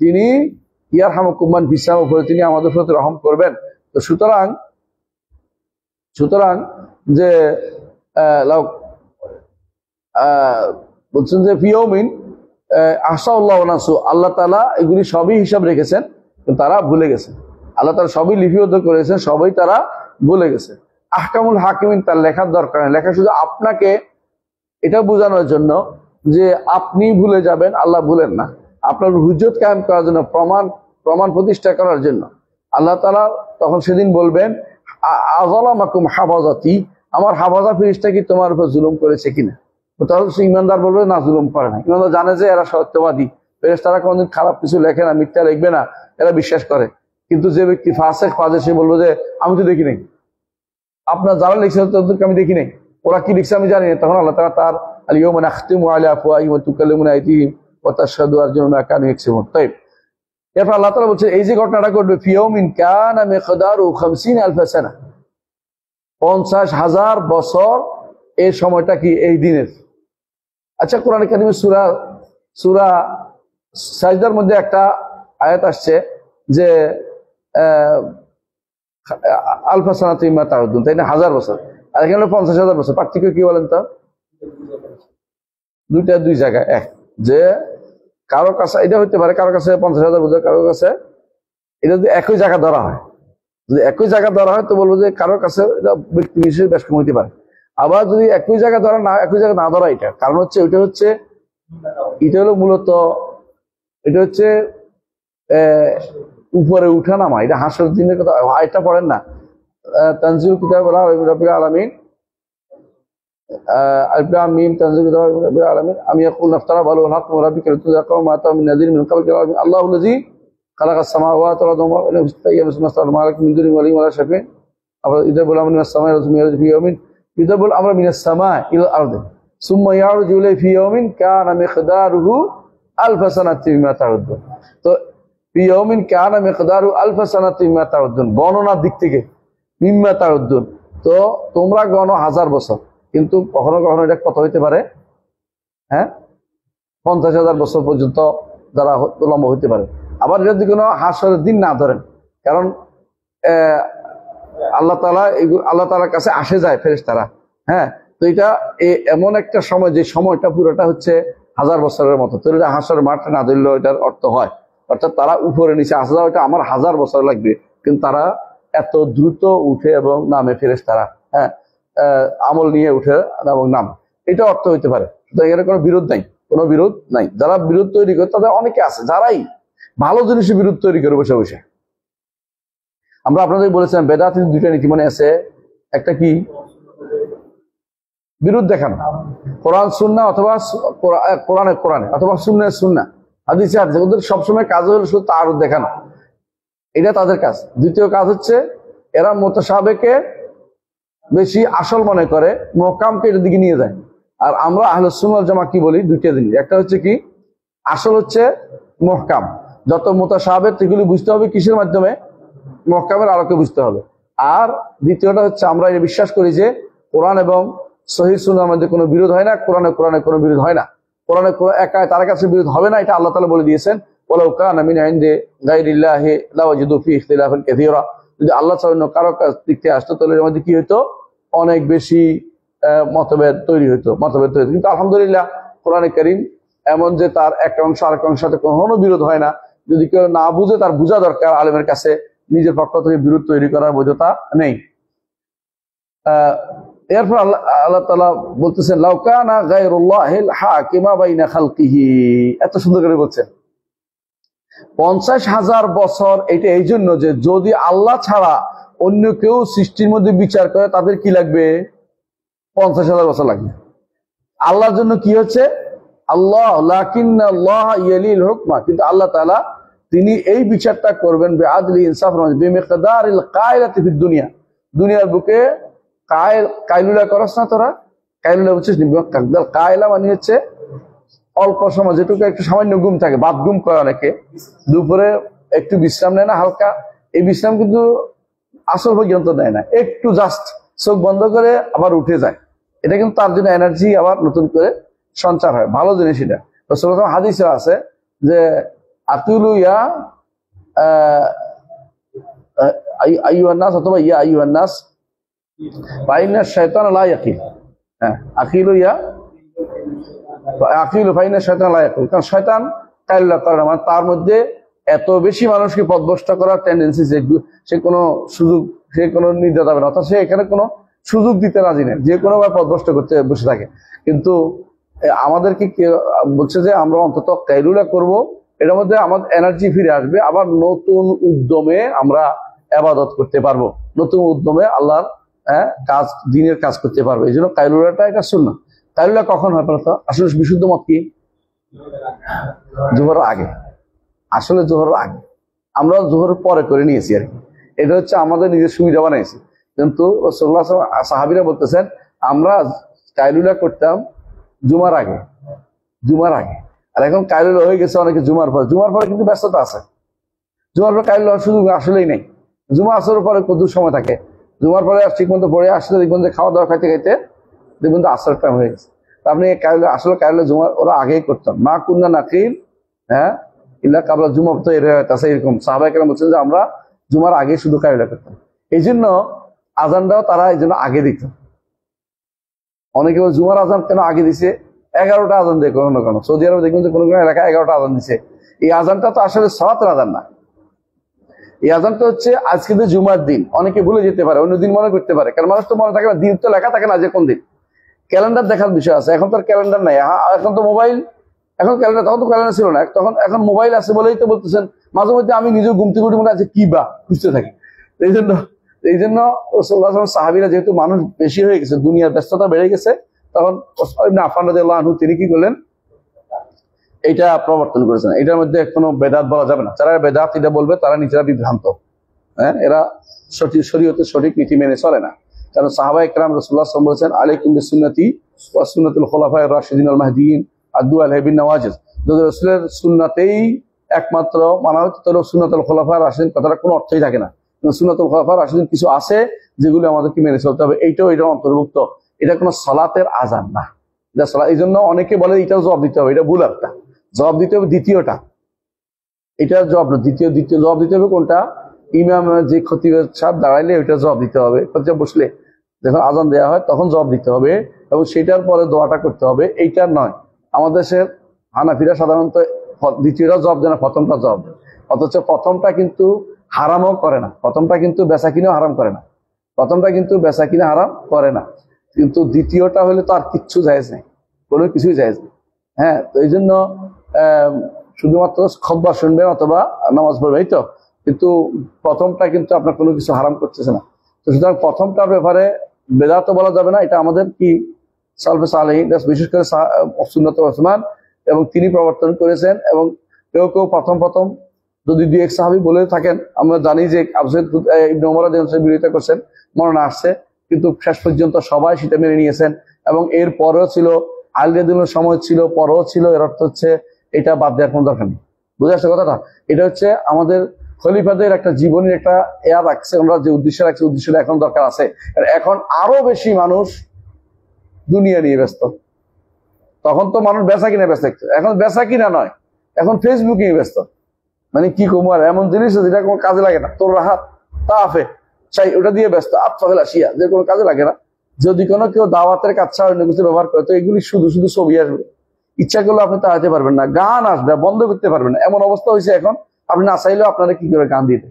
তিনি ইয়ারহামুকুম মান ফিস সামা, উপরে তিনি আমাদের প্রতি রহম করবেন। তো সুতরাং যে বলছেন যে ফিয়মিন আহসাউল্লাহ ওয়া নাসু, আল্লাহ তাআলা এগুলি সবই হিসাব রেখেছেন, কিন্তু তারা ভুলে গেছে। আল্লাহ তাআলা সবই লিপিবদ্ধ করেছেন, সবই তারা ভুলে গেছে। আহকামুল হাকিমিন, তার লেখার দরকার নেই। লেখা শুধু আপনাকে এটা বোঝানোর জন্য যে আপনি ভুলে যাবেন, আল্লাহ ভুলেন না। আপনার হুজ্জত কায়েম করার জন্য, প্রমাণ প্রতিষ্ঠা করার জন্য আল্লাহ তাআলা তখন সেদিন বলবেন আযালামাকুম হাফাযাতি, আমার হাফাজা ফেরেশতা কি তোমার উপর জুলুম করেছে কিনা? তাহলে ইমানদার বলবে না, জুলুম করে না। ইমানদার জানে যে এরা সত্যবাদী, ফেরেশতারা কোনদিন খারাপ কিছু লেখে না, মিথ্যা লিখবে না, এরা বিশ্বাস করে। কিন্তু যে ব্যক্তি ফাসিক ফাজে, সে বলবো যে আমি তো দেখি নাই, আপনার যারা লিখছে তাদেরকে আমি দেখি নাই, ওরা কি লিখছে আমি জানি না। তখন আল্লাহ তাআলা তার আল-ইয়াওমা নাখতিমু আলা আফওয়াহিহিম ওয়া তুকাল্লিমুনা আইদিহিম ওয়া তাশহাদু আরজুলুহুম বিমা কানু ইয়াকসিবুন। তাই এরপর আল্লাহ তাআলা বলছে এই যে ঘটনাটা ঘটবে, ফি ইয়াউমিন কানা মিকদারু 50,000 সানা, 50,000 বছর। এই সময়টা কি? এই দিনের। আচ্ছা, কোরআনে কারিমে সূরা সাজদার মধ্যে একটা আয়াত আসছে যে আলফা সানাতি মিম্মা তাউদ্দুন, তাই না? 1000 বছর। আর এখানে 50,000 বছর। পার্থক্য কি বলেন তো? দুই জায়গায় এক, যে কারো কাছে এটা হইতে পারে, কারো কাছে 50,000 বছর, কারো কাছে এটা যদি একই জায়গা ধরা হয়, যদি একই জায়গা ধরা হয় তো বলবো যে কারোর কাছে এটা ব্যক্তি বিশেষ বেশ কম হইতে পারে। আবার যদি একই জায়গা ধরা না, একই জায়গা না ধরা, এটা কারণ হচ্ছে এটা হলো মূলত এটা হচ্ছে উপরে উঠা নামা। এটা হাসর দিনের কথা, এটা পড়েন না তানজিল কিতাব রাব্বিল আলামিন, আলিফ লাম মিম, তানজিল কিতাব রাব্বিল আলামিন, আমি ইয়াকুল নাফতারা বালু হক রাব্বিকা লিতুযাক্কা মা তা মিন নাযির মিন ক্বাবলিকা আল্লাহুল্লাযী খালাকাস সামাওয়াতি ওয়াল আরদা ওয়া মা বাইনাহুমা মালাকুম মিন দুনিহি ওয়ালিয়্যুন ওয়ালা শাফি'উন। আবার ইদাবুল আমরু মিনাস সামা'i ওয়া ফি ইয়াউমিন ইদাবুল আমরু মিনাস সামা'i ইলাল আরদি সুম্মা ইয়ারজু ইলাইহি ফি ইয়াউমিন কানা মিকদারুহু আলফা সানাতিন মিম্মা তাউদ্দুন। তো ফি ইয়াউমিন কানা মিকদারুহু আলফা সানাতিন মিম্মা তাউদ্দুন, গণনার দিক থেকে মিম্মা তাউদ্দুন, তো তোমরা গণ 1000 বছর। কিন্তু কখনো কখনো এটা কত হইতে পারে? হ্যাঁ, 50,000 বছর পর্যন্ত যারা লম্বা হইতে পারে। আবার যদি কোনো হাসরের দিন না ধরেন, কারণ আল্লাহ তাআলার কাছে আসে যায় ফেরেশতারা। হ্যাঁ, তো এটা এমন একটা সময়, যে সময়টা পুরোটা হচ্ছে 1000 বছরের মতো। তো এটা হাসরের মাঠে না ধরলেও এটার অর্থ হয়, অর্থাৎ তারা উপরে নিচে আসা যাওয়া, এটা আমার 1000 বছর লাগবে, কিন্তু তারা এত দ্রুত উঠে এবং নামে ফেরেশতারা। হ্যাঁ, আমল নিয়ে উঠে এবং নাম, এটা অর্থ হইতে পারে। এর কোনো বিরোধ নাই, কোনো বিরোধ নাই। যারা বিরোধ তৈরি করে তাদের অনেকে আছে, যারাই ভালো জিনিসের বিরোধ তৈরি করে বসে বসে। আমরা আপনাদের বলেছিলাম বেদাতের দুইটা নীতি মানে আছে, একটা কি? বিরোধ দেখানো, কোরআন সুন্নাহ অথবা কোরআনে অথবা সুন্নাহ সুন্নাহ, হাদিসে হাদিসে। ওদের সবসময় কাজ হলো শুধু তাআরুদ দেখানো, এটা তাদের কাজ। দ্বিতীয় কাজ হচ্ছে এরা মুতাশাবিহকে বেশি আসল মনে করে, মুহকামকে এর দিকে নিয়ে যায়। আর আমরা আহলে সুন্নাহ ওয়াল জামাত কি বলি? দুইটা জিনিস, একটা হচ্ছে কি আসল হচ্ছে মুহকাম, যত মুতাশাবিহ এগুলি বুঝতে হবে কিসের মাধ্যমে? মুহকামের আলোকে বুঝতে হবে। আর দ্বিতীয়টা হচ্ছে আমরা এটা বিশ্বাস করি যে কোরআন এবং সহিহ সুন্নাহর মধ্যে কোনো বিরোধ হয় না, কোরআনে কোনো বিরোধ হয় না। কোরআনে একা তার কাছে বিরোধ হবে না, এটা আল্লাহ তাআলা বলে দিয়েছেন। ওয়ালাউ কানা মিন ইনদি গায়রিল্লাহি লাওয়াজিদু ফি ইখতিলাফান কাসীরা। যদি আল্লাহ ছাড়া কারো কাছ থেকে আসতো তাহলে এর মধ্যে কি হতো, অনেক বেশি মতভেদ তৈরি হতো। কিন্তু আলহামদুলিল্লাহ কোরআনে কারীম এমন যে তার একটা অংশ আরেক অংশের সাথে কখনো বিরোধ হয় না। যদি কেউ না বুঝে তার বোঝা দরকার, আলেমের কাছে নিজের পক্ষ থেকে বিরোধ তৈরি করার বৈধতা নেই। এরপর আল্লাহ তাআলা বলতেছেন লাউ কানা গায়রুল্লাহিল হাকিমা বাইনা খালকিহি, এত সুন্দর করে বলছেন 50,000 বছর। এটা এই জন্য যে যদি আল্লাহ ছাড়া অন্য কেউ সৃষ্টির মধ্যে বিচার করে তাদের কি লাগবে, 50,000 বছর লাগবে। আল্লাহর জন্য কি হচ্ছে আল্লাহ লাকিন্নাল্লাহ ইয়ালিল হুকমা, কিন্তু আল্লাহ তাআলা তিনি এই বিচারটা করবেন বিআদলি ইনসাফ বিমিকদারিল কায়লাতি ফিদ দুনিয়া। দুনিয়ার বুকে কায়লুলা করস না তোরা, কায়লুলা বুঝছিস নি? কায়লা মানে হচ্ছে অল্প সময়, যেটুকু একটু সামান্য ঘুম থাকে, বাদ ঘুম করে অনেকে, দুপুরে একটু বিশ্রাম নেয় না হালকা, এই বিশ্রাম কিন্তু আসল পর্যন্ত নেয় না, একটু জাস্ট চোখ বন্ধ করে আবার উঠে যায়। এটা কিন্তু তার জন্য এনার্জি আবার নতুন করে সঞ্চার হয়, ভালো জিনিস এটা। রাসূলুল্লাহ হাদিসে আছে যে আকিলু ইয়া আইয়ুহান নাস অথবা ইয়া আইয়ুহান নাস ফাইন্না শাইতান লা ইয়াকিল। হ্যাঁ, আকিলু ইয়া আকিলু ফাইন্না শাইতান লা ইয়াকিল, কারণ শয়তান কায়লা করে না, মানে তার মধ্যে এত বেশি মানুষকে পথভ্রষ্ট করার টেন্ডেন্সি যে সে কোনো সুযোগ, সে কোনো নির্দেশ দেবে না, অর্থাৎ সে এখানে কোনো সুযোগ দিতে রাজি নেই, যে কোনো ভাবে পথভ্রষ্ট করতে বসে থাকে। কিন্তু আমাদেরকে বলছে যে আমরা অন্তত কায়লুলা করব, এটার মধ্যে আমাদের এনার্জি ফিরে আসবে, আবার নতুন উদ্যমে আমরা ইবাদত করতে পারবো, নতুন উদ্যমে আল্লাহর কাজ, দিনের কাজ করতে পারবো। এই জন্য কায়লুলাটা এটা সুন্নাহ। কায়লুলা কখন হয় বলতো? আসলে বিশুদ্ধ মত কি জোহরের আগে, আসলে জোহরের আগে, আমরা জোহরের পরে করে নিয়েছি আর কি, এটা হচ্ছে আমাদের নিজের সুবিধা বানাইছি। কিন্তু রাসূলুল্লাহ সাহাবীরা বলতেছেন আমরা কায়লুলা করতাম জুমার আগে, আর এখন কায়লুলা হয়ে গেছে অনেকে জুমার পরে কিন্তু ব্যস্ততা আছে। জুমার পরে কায়লুলা সুযোগ আসলেই নেই। জুমা আসরের পরে কত সময় থাকে, জুমার পরে ঠিক মতো পড়ে আসলে দেখবেন যে খাওয়া দাওয়া খাইতে দেখবেন যে আসরের টাইম হয়ে গেছে। তা আপনি আসলে কায়লুলা জুমার ওরা আগেই করতাম, মা কুন্না নাকিল ইল্লা কাবলা জুমা, তো এরকম সাহাবায়ে কেরাম বলছেন যে আমরা জুমার আগে শুধু কায়লুলা করতাম। এই জন্য আজানটাও তারা এই জন্য আগে দিত। অনেকে জুমার আজান কেন আগে দিছে, 11টা আজান দেয় কোনো সৌদি আরবে দেখবেন যে কোনো এলাকায় 11টা আজান দিছে। এই আজানটা তো আসলে সালাতের আজান না, এই আজানটা হচ্ছে আজকে যে জুমার দিন, অনেকে ভুলে যেতে পারে, অন্যদিন মনে করতে পারে, কারণ মানুষ তো মনে থাকে না, দিন তো লেখা থাকে না যে কোন দিন। ক্যালেন্ডার দেখার বিষয় আছে, এখন তো ক্যালেন্ডার নাই, এখন তো মোবাইল, এখন ক্যালেন্ডার, তখন তো ক্যালেন্ডার ছিল না, এখন মোবাইল আছে বলেই তো বলতেছেন। মাঝে মধ্যে আমি নিজের ঘুম থেকে উঠে মনে আছে কি বা খুঁজতে থাকি। এই জন্য রাসূলুল্লাহ সাহাবীরা যেহেতু মানুষ বেশি হয়ে গেছে, দুনিয়ার ব্যস্ততা বেড়ে গেছে, তখন ইবনে আফফান রাদিয়াল্লাহু আনহু তিনি কি করলেন, এটা প্রবর্তন করেছেন। এটার মধ্যে কোনো বেদাত বলা যাবে না, যারা বেদাত এটা বলবে তারা নিজেরা বিভ্রান্ত। এরা শরীয়তের সঠিক নীতি মেনে চলে না। কারণ সাহাবায়ে কেরাম রাসূলুল্লাহ সাল্লাল্লাহু আলাইহি ওয়াসাল্লাম বলেছেন আলাইকুম বিসুন্নতি ওয়া সুন্নাতুল খুলাফায়ে রাশিদিন আল মাহদিয়িন আদু আলাইহা বিন নওয়াজিজ। যদি রাসূলের সুন্নাতেই একমাত্র মানা হতো তাহলে সুন্নাতুল খুলাফায়ে রাশিদিন কথাটা কোনো অর্থই থাকে না। সুন্নাতুল খুলাফায়ে রাশিদিন কিছু আছে যেগুলো আমাদেরকে মেনে চলতে হবে, এইটাও অন্তর্ভুক্ত। এটা কোনো সালাতের আজান না, এটা সালাত। এই জন্য অনেকে বলে এটাও জবাব দিতে হবে, এটা ভুল। একটা জবাব দিতে হবে দ্বিতীয়টা, এটা জবাব না, দ্বিতীয় জবাব দিতে হবে কোনটা? ইমাম যে খতিব সাহেব দাঁড়াইলে ওইটা জবাব দিতে হবে, খতিব বসলে যখন আজান দেওয়া হয় তখন জবাব দিতে হবে, এবং সেটার পরে দোয়াটা করতে হবে, এইটার নয়। আমাদের দেশের হানাফিরা সাধারণত দ্বিতীয়টা জবাব দেয় না, প্রথমটা জবাব দেয়। অথচ প্রথমটা কিন্তু হারামও করে না, প্রথমটা কিন্তু বেচা কিনেও হারাম করে না, প্রথমটা কিন্তু বেচা কিনে হারাম করে না, কিন্তু দ্বিতীয়টা হলে তো আর কিচ্ছু জায়েজ নেই, কোনো কিছুই জায়েজ নেই। হ্যাঁ, তো এই জন্য শুধুমাত্র খতবা শুনবেন অথবা নামাজ পড়বেন, এই তো, কিন্তু প্রথমটা কিন্তু আপনার কোনো কিছু হারাম করতেছে না। তো সুতরাং প্রথমটার ব্যাপারে বেদাত বলা যাবে না, এটা আমাদের কি সালফে সালেহিন, বিশেষ করে সুন্নাত ওসমান, এবং তিনি প্রবর্তন করেছেন। এবং কেউ প্রথম যদি 2-1 সাহাবী বলে থাকেন, আমরা জানি যে ইবনে ওমর রাদিয়াল্লাহু আনহু বিরোধিতা করছেন, মরণ আসছে, কিন্তু শেষ পর্যন্ত সবাই সেটা মেনে নিয়েছেন। এবং এর পরেও ছিল আলী রাদিয়াল্লাহু সময় ছিল, পরেও ছিল, এর অর্থ হচ্ছে এটা বাদ দেওয়ার কোনো দরকার নেই। বুঝে আসছে কথাটা? এটা হচ্ছে আমাদের খলিফাদের একটা জীবনের একটা রাখছে, আমরা যে উদ্দেশ্যে রাখছি, উদ্দেশ্যটা এখন দরকার আছে। এখন আরো বেশি মানুষ দুনিয়া নিয়ে ব্যস্ত। তখন তো মানুষ বেচা কিনা ব্যস্ত থাকতো, এখন বেচা কিনা নয়, এখন ফেসবুক নিয়ে ব্যস্ত। মানে কি কমু আর, এমন জিনিস যেটা কোনো কাজে লাগে না, তোর রাহাত তাফে চাই ওটা দিয়ে ব্যস্ত, আফেলা শিয়া, যে কোনো কাজে লাগে না। যদি কোনো কেউ দাওয়াতের কাজ ছাড়া অন্য কিছু ব্যবহার করে, তো এগুলি শুধু শুধু ছবি আসবে, ইচ্ছা করলে আপনি তাড়াতে পারবেন না, গান আসবে বন্ধ করতে পারবেন না, এমন অবস্থা হয়েছে এখন। আপনি না চাইলেও আপনারা কি করে গান দিতে,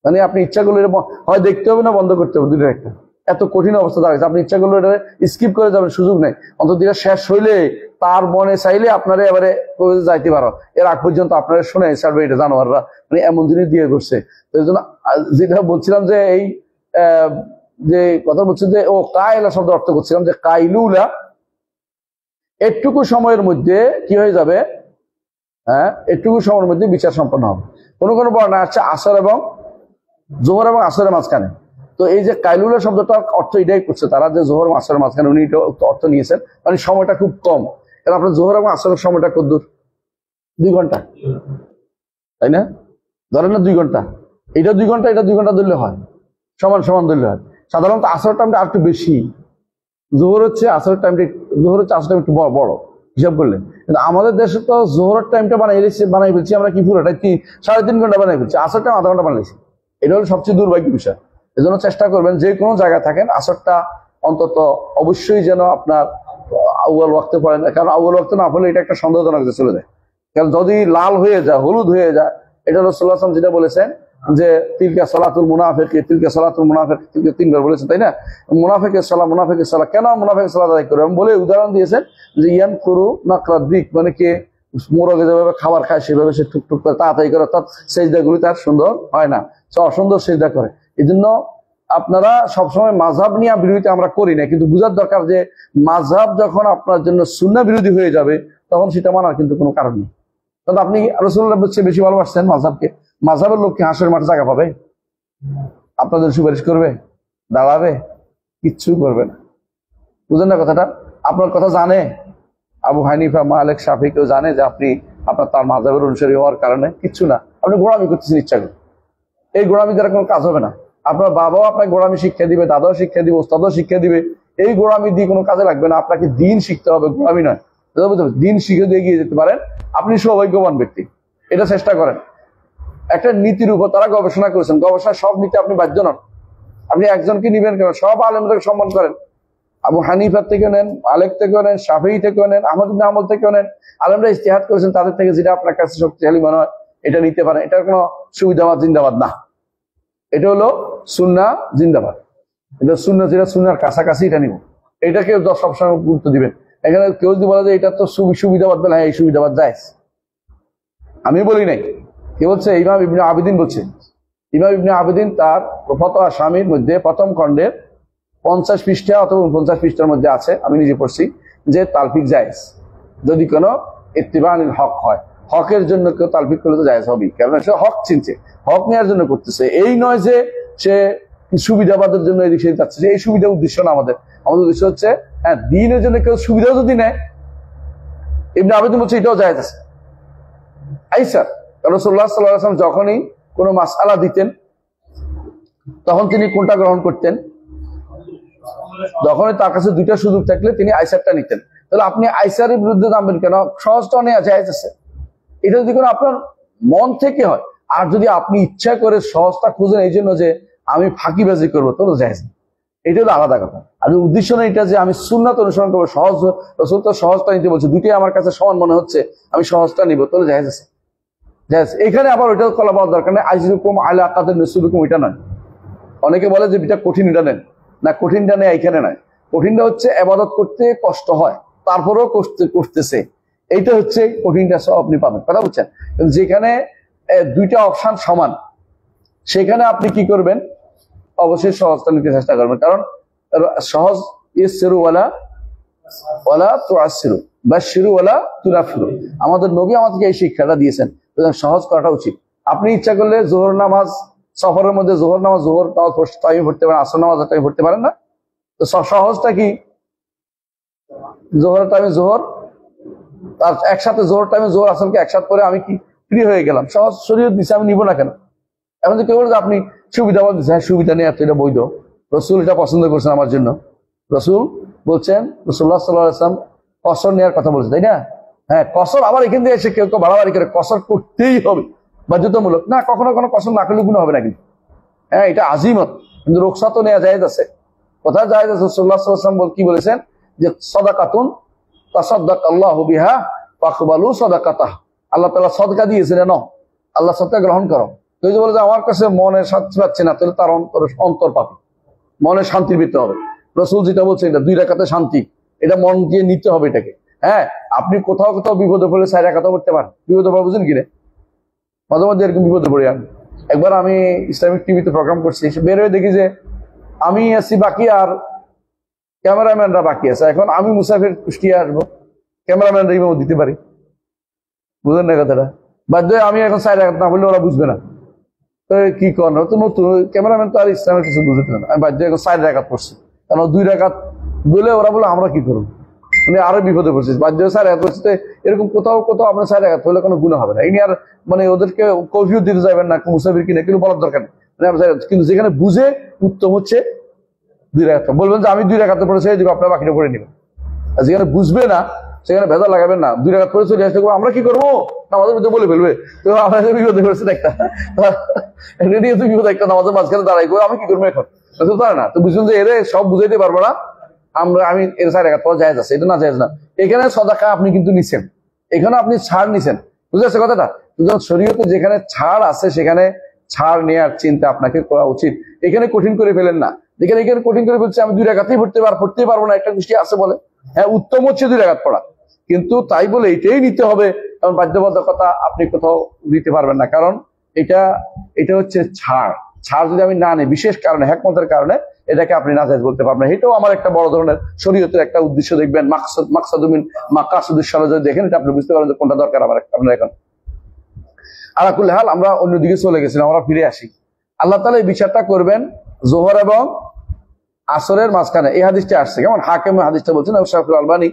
মানে আপনি ইচ্ছা করলে হয় দেখতে হবে না বন্ধ করতে হবে, দুটোর একটা। এত কঠিন অবস্থা দাঁড়াচ্ছে, আপনি ইচ্ছা করলে এটা স্কিপ করে যাবেন, সুযোগ নেই। অন্তত এটা শেষ হইলে তার মনে চাইলে আপনারা এবারে যাইতে পারো, এর আগ পর্যন্ত আপনারা শুনে ছাড়বে এটা জানোয়াররা, মানে এমন জিনিস দিয়ে করছে। তো এই জন্য যেটা বলছিলাম যে এই যে কথা বলছে যে ও কায়লা শব্দ অর্থ করছিলাম যে কাইলুলা, একটুকু সময়ের মধ্যে কি হয়ে যাবে, হ্যাঁ একটুকু সময়ের মধ্যে বিচার সম্পন্ন হবে। কোনো কোনো বর্ণনা আছে আসর এবং জোহর এবং আসরের মাঝখানে। তো এই যে কাইলুলা শব্দটার অর্থ এটাই করছে তারা, যে জোহর এবং আসরের মাঝখানে, উনি এটা অর্থ নিয়েছেন, মানে সময়টা খুব কম। কারণ আপনার জোহর এবং আসরের সময়টা কত দূর, 2 ঘন্টা, তাই না? ধরেন না 2 ঘন্টা, এটা 2 ঘন্টা, এটা 2 ঘন্টা ধরলে হয়, সমান সমান ধরলে হয়। সাধারণত আসরের টাইমটা আর একটু বেশি, জোহর হচ্ছে আসরের টাইমটা, জোহর হচ্ছে আসরের টাইম একটু বড় হিসাব করলে। কিন্তু আমাদের দেশে তো জোহরের টাইমটা বানাই ফেলছি আমরা কি পুরোটাই 3.5 ঘন্টা বানাই ফেলছি, আসর টাইম আধা ঘন্টা বানাইছি। এটা হলো সবচেয়ে দুর্ভাগ্য বিষয়। এজন্য চেষ্টা করবেন যে কোনো জায়গায় থাকেন, আসরটা অন্তত অবশ্যই যেন আপনার আউয়াল ওয়াক্তে পড়েন, কারণ আউয়াল ওয়াক্তে না পড়লে এটা একটা সন্দেহজনক যে চলে যায়। কারণ যদি লাল হয়ে যায়, হলুদ হয়ে যায়, এটা হলো রাসূলুল্লাহ সাল্লাল্লাহু আলাইহি ওয়াসাল্লাম যেটা বলেছেন যে তিলকা সালাতুল মুনাফিক, তিলকা সালাতুল মুনাফিক, 3বার বলেছেন, তাই না? মুনাফিকের সালাত, কেন মুনাফিকের সালাত আদায় করে বলে উদাহরণ দিয়েছেন যে ইয়ান কুরু নাকরাদ দিক, মানে কে মোরগে যেভাবে খাবার খায় সেভাবে সে টুকটুক করে তাড়াতাড়ি করে, অর্থাৎ সেজদাগুলি তার সুন্দর হয় না, সে অসুন্দর সেজদা করে। এই জন্য আপনারা সবসময় মাযহাব নিয়ে বিরোধিতা আমরা করি না, কিন্তু বুঝার দরকার যে মাযহাব যখন আপনার জন্য সুন্নাহ বিরোধী হয়ে যাবে তখন সেটা মানার কিন্তু কোনো কারণ নেই। কারণ আপনি রাসূলুল্লাহর চেয়ে বেশি ভালোবাসছেন মাযহাবকে, মাযহাবের লোককে হাসরের মাঠে জায়গা পাবে, আপনাদের সুপারিশ করবে, দাঁড়াবে, কিচ্ছু করবে না। বুঝলেন না কথাটা? আপনার কথা জানে আবু হানিফা, মালিক, শাফি, কেউ জানে যে আপনি আপনার তার মাযহাবের অনুসারী হওয়ার কারণে? কিচ্ছু না, আপনি গোড়ামি করতেছেন ইচ্ছা করে। এই গোড়ামি দ্বারা কোনো কাজ হবে না। আপনার বাবাও আপনাকে গোড়ামি শিক্ষা দিবে, দাদাও শিক্ষা দিবে, ওস্তাদও শিক্ষা দিবে, এই গোড়ামি দিয়ে কোনো কাজে লাগবে না। আপনাকে দিন শিখতে হবে, গোড়ামি নয়। দিন শিখে দিয়ে এগিয়ে যেতে পারেন, আপনি সৌভাগ্যবান ব্যক্তি। এটা চেষ্টা করেন। একটা নীতির উপর তারা গবেষণা করেছেন, গবেষণা সব নীতি আপনি বাধ্য নন, আপনি একজনকে নিবেন কেন? সব আলেমদেরকে সম্মান করেন, আবু হানিফার থেকে নেন, মালিক থেকেও নেন, শাফিঈ থেকেও নেন, আহমদ ইবনে হাম্বল থেকেও নেন। আলেমরা ইজতিহাদ করেছেন, তাদের থেকে যেটা আপনার কাছে শক্তিশালী মনে হয় এটা নিতে পারেন। এটার কোনো সুবিধাবাদ জিন্দাবাদ না, এটা হলো সুন্নাহ জিন্দাবাদ। এটা সুন্নাহ, যেটা সুন্নাহর কাছাকাছি এটা নিব, এটাকে সবসময় গুরুত্ব দিবেন। এখানে কেউ যদি বলে যে এটা তো সুবিধাবাদ, বলে হ্যাঁ এই সুবিধাবাদ জায়েজ, আমি বলি নাই, কে বলছে? ইমাম ইবনে আবিদিন বলছে। ইমাম ইবনে আবিদিন তার ফতোয়া শামির মধ্যে প্রথম খণ্ডের 50 পৃষ্ঠা অথবা 49 পৃষ্ঠার মধ্যে আছে, আমি নিজে পড়ছি, যে তালফিক জায়েজ যদি কোনো ইত্তিবাউল হক হয়, হকের জন্য কেউ তালফিক করলে তো জায়েজ হবেই, কারণ সে হক চিনছে, হক নেওয়ার জন্য করতেছে। এই নয় যে সে সুবিধাবাদের জন্য এদিক সেদিক যাচ্ছে, এই সুবিধা উদ্দেশ্য না আমাদের। আমাদের উদ্দেশ্য হচ্ছে হ্যাঁ দ্বীনের জন্য কেউ সুবিধাও যদি নেয়, ইবনে আবিদিন বলছে এটাও জায়েজ আছে। আইসা রাসূলুল্লাহ সাল্লাল্লাহু আলাইহি ওয়াসাল্লাম যখনই কোনো মাসআলা দিতেন তখন তিনি কোনটা গ্রহণ করতেন? যখনই তার কাছে 2টা সুযোগ থাকলে তিনি আইসারটা নিতেন। তাহলে আপনি আইসারের বিরুদ্ধে যাবেন কেন? সহজটা নেওয়া জায়েজ আছে, এটা যদি কোনো আপনার মন থেকে হয়। আর যদি আপনি ইচ্ছা করে সহজটা খুঁজেন এই জন্য যে আমি ফাঁকিবাজি করবো, তাহলে জায়েজ না, এটা হলো আলাদা কথা। আর উদ্দেশ্য না এটা যে আমি সুন্নাত অনুসরণ করবো, সহজ, রাসূল তো সহজটা নিতে বলছে, দুটোই আমার কাছে সমান মনে হচ্ছে, আমি সহজটা নিব, তাহলে জায়েজ আছে, জায়েজ। এখানে আবার ওইটা কলা পাওয়ার দরকার নেই, আইজুকুম আলা কাদের নসুলুকুম, এটা নয়। অনেকে বলে যে এটা কঠিন, এটা নেন না, কঠিনটা নেই এখানে নয়। কঠিনটা হচ্ছে ইবাদত করতে কষ্ট হয়, তারপরেও করতেছে, এইটা হচ্ছে কঠিনটা, সব আপনি পাবেন, কথা বুঝছেন? যেখানে 2টা অপশন সমান, সেখানে আপনি কি করবেন? অবশ্যই সহজটা নিতে চেষ্টা করবেন, কারণ সহজ ইসরু ওয়ালা তুআসিরু, বাশিরু ওয়ালা তুনাফিরু। আমাদের নবী আমাদেরকে এই শিক্ষাটা দিয়েছেন, সহজ করাটা উচিত। আপনি ইচ্ছা করলে জোহর নামাজ, সফরের মধ্যে জোহর নামাজ টাইমে পড়তে পারেন, আসর নামাজ টাইমে পড়তে পারেন না? তো সহজটা কি? জোহরের টাইমে জোহর, আর একসাথে জোহর টাইমে জোহর আসরকে একসাথে পরে আমি কি ফ্রি হয়ে গেলাম, সহজ শরীয়ত দিচ্ছে, আমি নিব না কেন? এখন যে কেউ বলে আপনি সুবিধা বলতেছে, হ্যাঁ সুবিধা নেই, এটা বৈধ, রাসূল এটা পছন্দ করছেন আমার জন্য, রাসূল বলছেন রাসূলুল্লাহ সাল্লাল্লাহু আলাইহি ওয়াসাল্লাম কসর নেওয়ার কথা বলছে, তাই না? হ্যাঁ, কসর আবার এখান থেকে এসে কেউ কেউ বাড়াবাড়ি করে কসর করতেই হবে বাধ্যতামূলক না, কখনো কোনো কসর না করলে গুনাহ হবে না কিন্তু। হ্যাঁ, এটা আজিমত, কিন্তু রুখসাত তো নেওয়া জায়েজ আছে। কোথায় জায়েজ আছে? রাসূলুল্লাহ সাল্লাল্লাহু আলাইহি ওয়াসাল্লাম কি বলেছেন যে সাদাকাতুন তাসাদ্দাকাল্লাহু বিহা ফাকবালু সাদাকাতাহ। আল্লাহ তাআলা সদকা দিয়েছেন, নাও আল্লাহ সদকা গ্রহণ করো। তুই যে বলে যে আমার কাছে মনে শান্তি পাচ্ছে না, তাহলে তার অন্তর পাবে, মনে শান্তি পেতে হবে। রাসূল যেটা বলছেন এটা 2 রাকাতে শান্তি, এটা মন দিয়ে নিতে হবে এটাকে। হ্যাঁ, আপনি কোথাও কোথাও বিপদে পড়লে 4 রাকাত পড়তে পারেন, বিপদে পড়া বুঝেন কিনা, মাঝে মধ্যে এরকম বিপদে পড়ি আমি। একবার আমি ইসলামিক টিভিতে প্রোগ্রাম করছি, বের হয়ে দেখি যে আমি আছি বাকি আর ক্যামেরাম্যানরা বাকি আছে। এখন আমি মুসাফির কুষ্টিয়া আসবো, ক্যামেরাম্যানরা ইমাম দিতে পারি, বুঝলেন না কথাটা? বাধ্য হয়ে আমি এখন 4 রাকাত না বললে ওরা বুঝবে না, তো কি করার, তো নতুন ক্যামেরাম্যান তো আর ইসলামের কিছু বুঝতে না। আমি বাধ্য এখন 4 রাকাত পড়ছি, কারণ 2 রাকাত বলে ওরা বলে আমরা কি করবো, মানে আরো বিপদে পড়ছিস। বাধ্য হয়ে 4 রাকাত পড়ছি। এরকম কোথাও কোথাও আপনার 4 রাকাত হলে কোনো গুনাহ হবে না। এই নিয়ে আর মানে ওদেরকে কফিউ দিতে যাবেন না মুসাফির কিনা, কিন্তু বলার দরকার নেই। কিন্তু যেখানে বুঝে উত্তম হচ্ছে 2 রাকাত বলবেন যে আমি 2 রাকাত পড়ে ছেড়ে দিব, আপনার বাকিটা পড়ে নেবেন। আর যেখানে বুঝবে না সেখানে ভেজা লাগাবেন না, 2 রাকাত পড়ে চলে আসতে আমরা কি করবো, আমাদের মধ্যে বলে ফেলবে তো আমাদের বিপদে পড়ছে একটা বিপদ একটা আমাদের মাঝখানে দাঁড়াই করে আমি কি করবো এখন, পারে না। তো বুঝুন যে এর সব বুঝাইতে পারবো না, আমি এর 4 রাকাত পড়া জায়েজ আছে, এটা না জায়েজ না। এখানে সদাকা আপনি কিন্তু নিছেন, এখানে আপনি ছাড় নিছেন, বুঝে আসছে কথাটা? শরীয়তে যেখানে ছাড় আছে সেখানে ছাড় নেওয়ার চিন্তা আপনাকে করা উচিত। এখানে কঠিন করে ফেলেন না, যেখানে এখানে কঠিন করে ফেলছে আমি 2 রাকাতই পড়তেই পারবো না, একটা গোষ্ঠী আছে বলে। হ্যাঁ, উত্তম হচ্ছে 2 রাকাত পড়া, কিন্তু তাই বলে এটাই নিতে হবে কারণ বাধ্যবাধকতা আপনি কোথাও দিতে পারবেন না, কারণ এটা হচ্ছে ছাড়। ছাড় যদি আমি না নিই বিশেষ কারণে, হিকমতের কারণে, এটাকে আপনি নাজায়েজ বলতে পারবেন না। এটাও আমার একটা বড় ধরনের শরীয়তের একটা উদ্দেশ্য। দেখবেন মাকসাদুমিন মাকাসিদুস শারঈ যদি দেখেন, এটা আপনি বুঝতে পারবেন যে কোনটা দরকার আপনার এখন। আলা কুল্লি হাল, আমরা অন্যদিকে চলে গেছিলাম, আমরা ফিরে আসি। আল্লাহ তাআলা এই বিচারটা করবেন যোহর এবং আসরের মাঝখানে। এই হাদিসটা আসছে কেমন, হাকিম হাদিসটা বলছেন, শাইখুল আলবানী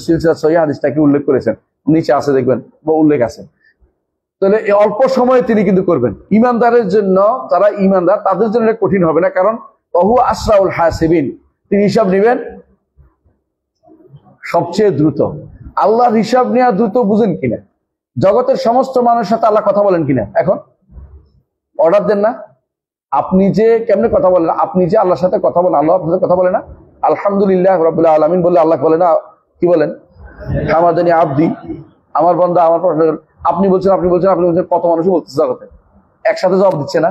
সিলসিলা সহিহ হাদিসটাকে উল্লেখ করেছেন, নিচে আছে দেখবেন বা উল্লেখ আছে। তাহলে এই অল্প সময়ে তিনি কিন্তু করবেন। ইমানদারের জন্য, যারা ইমানদার তাদের জন্য কঠিন হবে না, কারণ ওহু আসরাউল হাসিবিন, তিনি হিসাব নেবেন সবচেয়ে দ্রুত। আল্লাহর হিসাব নেওয়া দ্রুত বুঝেন কিনা? জগতের সমস্ত মানুষের সাথে আল্লাহ কথা বলেন কিনা? এখন অর্ডার দেন না, আপনি যে কেমনে কথা বলেন, আপনি যে আল্লাহর সাথে কথা বলেন, আল্লাহ আপনার সাথে কথা বলে না? আলহামদুলিল্লাহ রাব্বিল আলামিন বলে আল্লাহ বলে না? কি বলেন? হামাদানি আবদি, আমার বান্দা আমার প্রশংসা। আপনি বলছেন কত মানুষ বলতেছে জগতে, একসাথে জবাব দিচ্ছে না?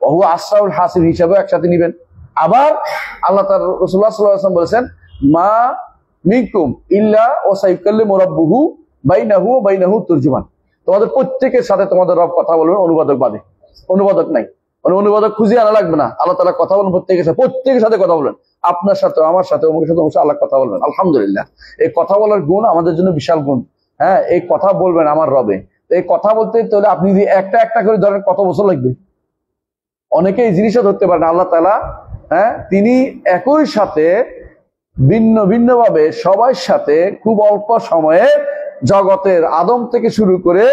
ওহু আসরাউল হাসিব, হিসাবে একসাথে নিবেন। আবার আল্লাহ তার রাসূলুল্লাহ সাল্লাল্লাহু আলাইহি ওয়াসাল্লাম বলেছেন, মা মিনকুম ইল্লা ওয়া সাইকাল্লিমু রাব্বুহু বাইনাহু তুরজুমান। তোমাদের প্রত্যেকের সাথে তোমাদের রব কথা বলবেন, অনুবাদক বাদে। অনুবাদক নাই, অনুবাদক খুঁজে আনা লাগবে না। আল্লাহ তাআলা কথা বলেন প্রত্যেকের সাথে কথা বলেন, আপনার সাথে, আমার সাথে, অমুকের সাথে, অবশ্যই আল্লাহ কথা বলবেন। আলহামদুলিল্লাহ, এই কথা বলার গুণ আমাদের জন্য বিশাল গুণ। হ্যাঁ, এই কথা বলবেন আমার রবে। এই কথা বলতে তাহলে আপনি যদি একটা একটা করে ধরেন কত বছর লাগবে? অনেকে এই জিনিসও ধরতে পারেন। আল্লাহ তাআলা তিনি একই সাথে ভিন্ন ভিন্ন ভাবে সবার সাথে খুব অল্প সময়ে জগতের আদম থেকে শুরু করে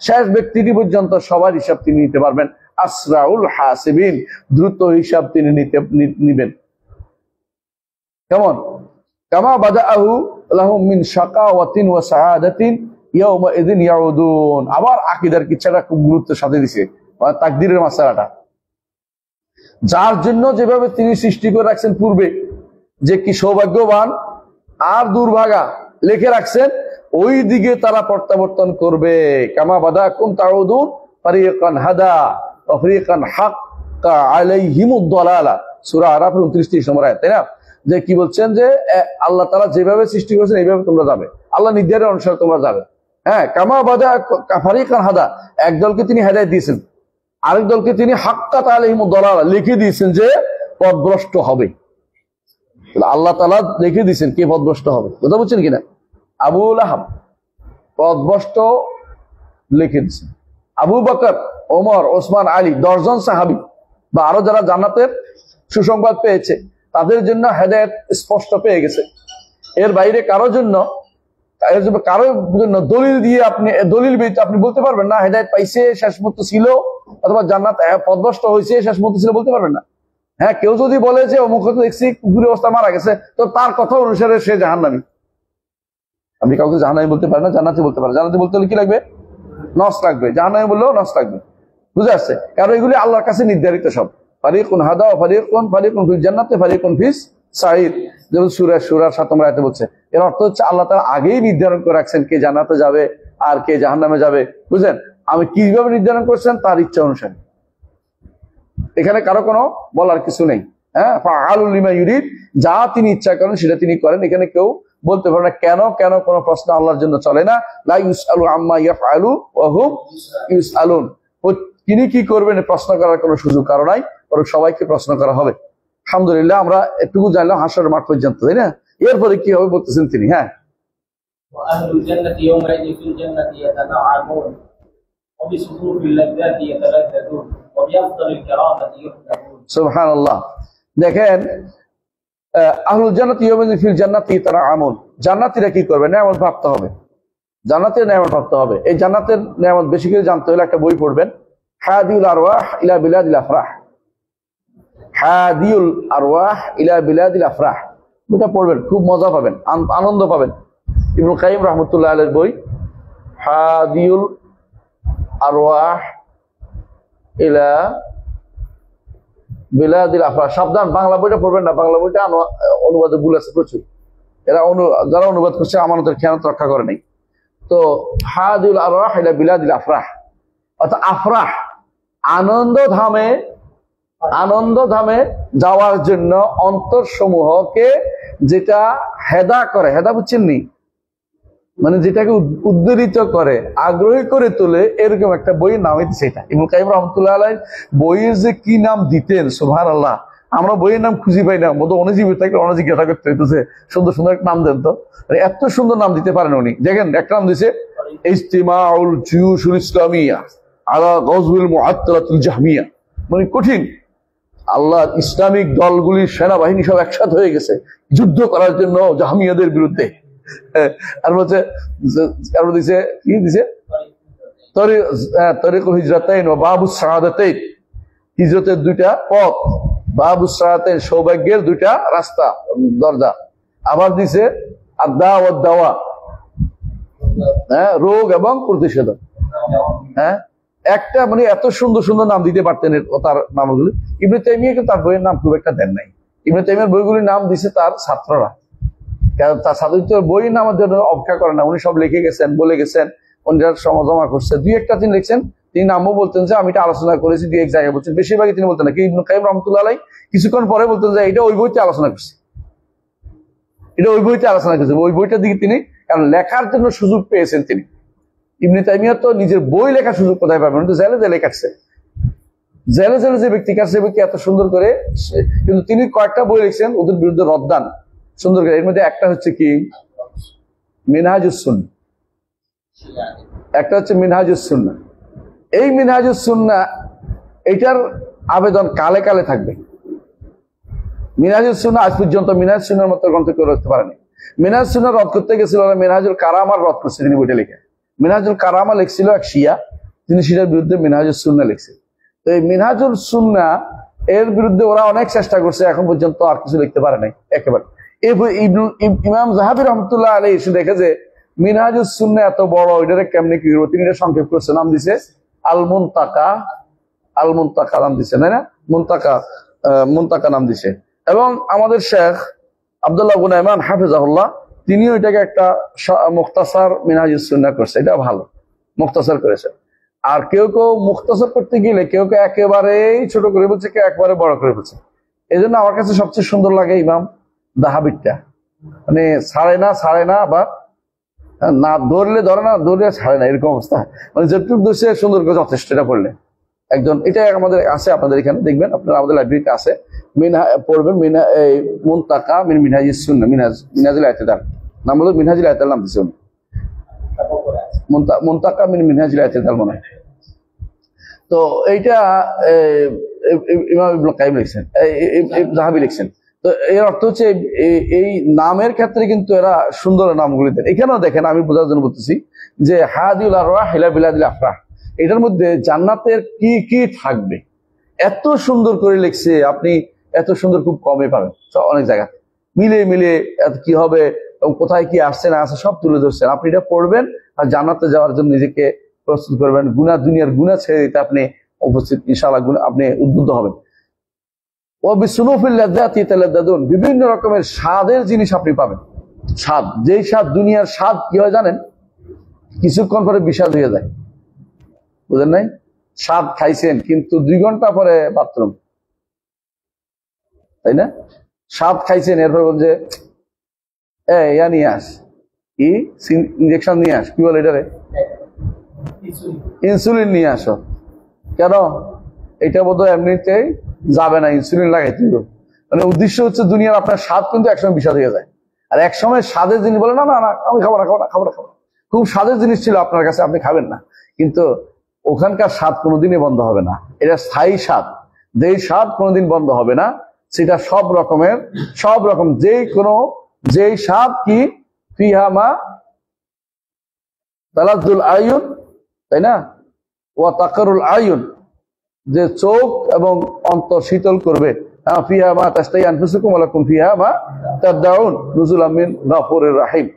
শেষ ব্যক্তিটি পর্যন্ত সবার হিসাব তিনি নিতে পারবেন। আসরাউল হাসিবিন, দ্রুত হিসাব তিনি নিবেন। কেমন? কামা বাদাআহু লাহুম মিন শাকাওয়াতিন ওয়া সাআদাতিন ইয়াউমা ইযিন ইয়াউদুন। আবার আকীদার কিচ্ছাটা খুব গুরুত্বের সাথে দিছে, তাকদীরের মাসআলাটা। যার জন্য যেভাবে তিনি সৃষ্টি করে রাখছেন পূর্বে, যে কি সৌভাগ্যবান আর দুর্ভাগা লিখে রাখছেন, ওই দিকে তারা প্রত্যাবর্তন করবে। কামা বাদাকুম তাউদুন ফারিকান হাদা ওয়া ফারিকান হাক্কা আলাইহিমুদ দালালা, সূরা আরাফ 29 নম্বর আয়াত, তাই না? যে কি বলছেন যে আল্লাহ তাআলা যেভাবে সৃষ্টি করেছেন এইভাবে তোমরা যাবে, আল্লাহ নির্ধারণ অনুসারে তোমরা যাবে। হ্যাঁ, কামা বাদা ফারিকান হাদা, একদলকে তিনি হেদায়েত দিয়েছেন, আরেক দলকে তিনি হাক্কাত আলাইহিমুদ দালালা লিখে দিয়েছেন যে পথভ্রষ্ট হবে। আল্লাহ তাআলা লিখে দিয়েছেন কে পথভ্রষ্ট হবে, কথা বুঝছেন কিনা? আবু লাহাব পথভ্রষ্ট লিখে দিয়েছেন। আবু বকর, ওমর, ওসমান, আলী, 10 জন সাহাবী বা আরো যারা জান্নাতের সুসংবাদ পেয়েছে, তাদের জন্য হেদায়েত স্পষ্ট পেয়ে গেছে। এর বাইরে কারো জন্য দলিল দিয়ে আপনি বলতে পারবেন না হেদায়েত পাইছে শেষ মতো ছিল, অথবা জান্নাত পথভ্রষ্ট হয়েছে শেষ মতো ছিল, বলতে পারবেন না। হ্যাঁ, কেউ যদি বলে যে অমুক দেখছি কুকুরের অবস্থা মারা গেছে, তো তার কথা অনুসারে সে জাহান্নামী। আপনি কাউকে জাহান্নামী বলতে পারেন না, জান্নাতি বলতে পারেন। জান্নাতি বলতে হলে কি লাগবে? নস লাগবে। জাহান্নামী বললেও নস লাগবে। বুঝে আসছে? কারণ এগুলি আল্লাহর কাছে নির্ধারিত সব। ফারিকুন হাদা ও ফারিকুন ফিল জান্নাতে ফারিকুন ফিস সাঈদ, যেমন সূরা 7 নম্বর আয়াতে বলছে। এর অর্থ হচ্ছে আল্লাহ তাআলা আগেই নির্ধারণ করে রাখছেন কে জান্নাতে যাবে আর কে জাহান্নামে যাবে। বুঝলেন? আমি কিভাবে নির্ধারণ করছেন? তার ইচ্ছা অনুসারে। এখানে কারো কোনো বলার কিছু নেই। হ্যাঁ, ফাআলুল লিমা ইউরিদ, যা তিনি ইচ্ছা করেন সেটা তিনি করেন। এখানে কেউ বলতে পারে না কেন কেন, কোনো প্রশ্ন আল্লাহর জন্য চলে না। লা ইউসআলু আম্মা ইয়াফআলু ওয়া হুম ইউসআলুন। তিনি কি করবেন প্রশ্ন করার কোনো সুযোগ কারো নাই, বরং সবাইকে প্রশ্ন করা হবে। আলহামদুলিল্লাহ, আমরা একটুকু জানলাম হাসরের মাঠ পর্যন্ত, তাই না? এরপরে কি হবে বলতেছেন তিনি। হ্যাঁ, وأهل الجنة يومئذ في الجنة يتنعمون وبسطوف اللذات يتلذذون وبأفضل الكرامة يحمدون। সুবহানাল্লাহ। দেখেন, আহলুল জান্নাতি ইয়াউমাইযিন ফিল জান্নাতি ইয়াতানাআমুন, জান্নাতীরা কি করবে? নেয়ামত প্রাপ্ত হবে। জান্নাতের নেয়ামত প্রাপ্ত হবে। এই জান্নাতের নেয়ামত বেশি করে জানতে হলে একটা বই পড়বেন, হাদিউল আরওয়াহ ইলা বিলাদিল আফরাহ। হাদিউল আরওয়াহ ইলা বিলাদিল আফরাহ, এটা পড়বেন, খুব মজা পাবেন, আনন্দ পাবেন। ইবনুল কাইয়িম রাহমাতুল্লাহ আলাইহির বই হাদিউল আরওয়াহ ইলা বিলাদিল আফরাহ। সাবধান, বাংলা বইটা পড়বেন না, বাংলা বইটা অনুবাদে ভুল আছে প্রচুর। এরা যারা অনুবাদ করছে আমানতের খেয়ানত রক্ষা করে নাই। তো হাদিউল আরওয়াহ ইলা বিলাদিল আফরাহ, অর্থাৎ আফরাহ, আনন্দ ধামে যাওয়ার জন্য অন্তর সমূহকে যেটা হেদা করে, হেদা বুঝছেন নি, মানে যেটাকে উদ্বেলিত করে, আগ্রহী করে তোলে, এরকম একটা বইয়ের নামই সেটা। ইবনুল কাইয়িম রাহমাতুল্লাহ আলাইহি বইয়ের যে কি নাম দিতেন, সুবহানাল্লাহ, আমরা বইয়ের নাম খুঁজে পাই না। মতো অনজীবী থাকলে অনজিজ্ঞাসা করতে হইতেছে, সুন্দর সুন্দর একটা নাম দেন তো। এত সুন্দর নাম দিতে পারেন উনি। দেখেন, একটা নাম দিছে ইজতিমাউল জুয়ুশুল ইসলামিয়া আলা গজওয়িল মুআত্তালাতুল জাহমিয়া, মানে কঠিন। আল্লাহ ইসলামিক দলগুলির সেনাবাহিনী সব একসাথে হয়ে গেছে যুদ্ধ করার জন্য জাহমিয়াদের বিরুদ্ধে। আর বলছে, কারণ দিছে কি দিছে, তরিকুল হিজরাতাইন ও বাবুস সাআদাতাইন, হিজরতের দুইটা পথ, বাবুস সাআদাতাইন, সৌভাগ্যের দুইটা রাস্তা, দরজা। আবার দিছে আদা ওয়াদ দাওয়া, হ্যাঁ, রোগ এবং প্রতিষেধক। হ্যাঁ, একটা মানে এত সুন্দর সুন্দর নাম দিতে পারতেন তার নামগুলি। ইবনে তাইমিয়া কিন্তু তার বইয়ের নাম খুব একটা দেন নাই। ইবনে তাইমিয়ার বইগুলির নাম দিছে তার ছাত্ররা, কারণ তার ছাত্র বইয়ের নামের জন্য অপেক্ষা করে না। উনি সব লিখে গেছেন, বলে গেছেন, অন্যরা জমা করছে। দুই একটা তিনি লিখছেন, তিনি নামও বলতেন যে আমি এটা আলোচনা করেছি, দুই এক জায়গায় বলছেন। বেশিরভাগই তিনি বলতেন না। কি ইবনে কাইয়িম রাহমাতুল্লাহ আলাইহি কিছুক্ষণ পরে বলতেন যে এটা ওই বইতে আলোচনা করছে, এটা ওই বইতে আলোচনা করছে। ওই বইটার দিকে তিনি কারণ লেখার জন্য সুযোগ পেয়েছেন তিনি। ইবনে তাইমিয়া তো নিজের বই লেখার সুযোগ কোথায় পাবেন? তো জেলে জেলে কাটছে, জেলে জেলে যে ব্যক্তি কাটছে, ব্যক্তি এত সুন্দর করে। কিন্তু তিনি কয়েকটা বই লিখছেন ওদের বিরুদ্ধে রদ্দান সুন্দর করে। এর মধ্যে একটা হচ্ছে কি মিনহাজুস সুন্নাহ, একটা হচ্ছে মিনহাজুস সুন্নাহ। এই মিনহাজুস সুন্নাহ এটার আবেদন কালে কালে থাকবে। মিনহাজুস সুন্নাহ আজ পর্যন্ত মিনহাজ সুন্নাহর মতো গ্রন্থ কেউ রাখতে পারেনি। মিনহাজ সুন্নাহ রদ করতে গেছিল মিনহাজুল কারামার রদ করছে তিনি বইটা লিখে। মিনহাজুল কারামা লিখছিল এক শিয়া, তিনি সেটার বিরুদ্ধে মিনহাজুস সুন্নাহ লিখছে। তো এই মিনহাজুল সুন্নাহ এর বিরুদ্ধে ওরা অনেক চেষ্টা করছে, এখন পর্যন্ত আর কিছু লিখতে পারে নাই একেবারে। ইমাম যাহাবী রাহমাতুল্লাহ আলাইহি এসে দেখে যে মিনহাজুস সুন্নাহ এত বড়, এটারে কেমনে কি করবো, তিনি এটা সংক্ষেপ করছে, নাম দিছে আল মুনতাকা। আল মুনতাকা নাম দিছে, তাই না? মুনতাকা নাম দিছে। এবং আমাদের শেখ আব্দুল্লাহ গুনাইমান হাফিজাহুল্লাহ তিনিও এটাকে একটা মুখতাসার মিনহাজুস সুন্নাহ করছে, এটা ভালো মুখতাসার করেছে। আর কেউ কেউ মুখতাসার করতে গেলে কেউ কেউ একেবারেই ছোট করে বলছে, কেউ একেবারে বড় করে বলছে। এই জন্য আমার কাছে সবচেয়ে সুন্দর লাগে ইমাম দাহাবিরটা, মানে ছাড়ে না বা না ধরলে ধরে না, ধরলে ছাড়ে না, এরকম অবস্থা। মানে যেটুকু দোষে সুন্দর করে যথেষ্ট, এটা পড়লে একজন, এটা আমাদের আছে, আপনাদের এখানে দেখবেন, আপনারা আমাদের লাইব্রেরিতে আছে, পড়বেন মুনতাকা মিন মিনহাজিস সুন্নাহ, মিনহাজুল ইতিদাল নাম হলো, মিনহাজুল ইতিদাল নাম দিছে উনি, মুনতাকা মিন মিনহাজুল ইতিদাল মনে হয়। তো এইটা ইমাম ইবনে কাইয়িম লিখছেন, যাহাবী লিখছেন। তো এর অর্থ হচ্ছে এই নামের ক্ষেত্রে কিন্তু এরা সুন্দর নামগুলি দেন। এখানেও দেখেন, আমি বোঝার জন্য বলতেছি যে হাদিউল আরওয়াহ ইলা বিলাদিল আফরাহ, এটার মধ্যে জান্নাতের কি কি থাকবে এত সুন্দর করে লিখছে। আপনি এত সুন্দর খুব কমে পাবেন অনেক জায়গায়। মিলে মিলে কি হবে এবং কোথায় কি আসছে না আসছে সব তুলে ধরছেন। আপনি এটা পড়বেন আর জান্নাতে যাওয়ার জন্য নিজেকে প্রস্তুত করবেন। দুনিয়ার গুনাহ ছেড়ে দিতে আপনি উপস্থিত, ইনশাআল্লাহ আপনি উদ্বুদ্ধ হবেন। বিভিন্ন রকমের স্বাদের জিনিস আপনি পাবেন। স্বাদ, যেই স্বাদ, দুনিয়ার স্বাদ কি হয় জানেন, কিছুক্ষণ পরে বিষাদ হয়ে যায়, বুঝেন নাই? স্বাদ খাইছেন কিন্তু 2 ঘন্টা পরে বাথরুম, তাই না? স্বাদ খাইছেন, এরপর বলছে ইয়া নিয়ে আস, কি ইঞ্জেকশন নিয়ে আস, কি বলে এটারে, ইনসুলিন নিয়ে আসো। কেন? এটা বোধহয় এমনিতেই যাবে না, ইনসুলিন লাগাইতে হবে। মানে উদ্দেশ্য হচ্ছে দুনিয়ার আপনার স্বাদ কিন্তু একসময় বিষাদ হয়ে যায়। আর একসময় স্বাদের জিনিস বলে না না না আমি খাবো না খাবো না খাবো না খাবো না, খুব স্বাদের জিনিস ছিল আপনার কাছে, আপনি খাবেন না, কিন্তু ওখানকার স্বাদ কোনোদিনই বন্ধ হবে না। এটা স্থায়ী স্বাদ, যেই স্বাদ কোনোদিন বন্ধ হবে না, সেটা সব রকম যেই স্বাদ কি ফিহা মা তালাজ্জুল আয়ুন, তাই না, ওয়া তাকারুল আয়ুন, যে চোখ এবং অন্তর শীতল করবে। ফিহা মা তাশতাহি আনফুসুকুম ওয়া লাকুম ফিহা মা তাদউন নুজুলাম মিন গাফুরির রাহিম।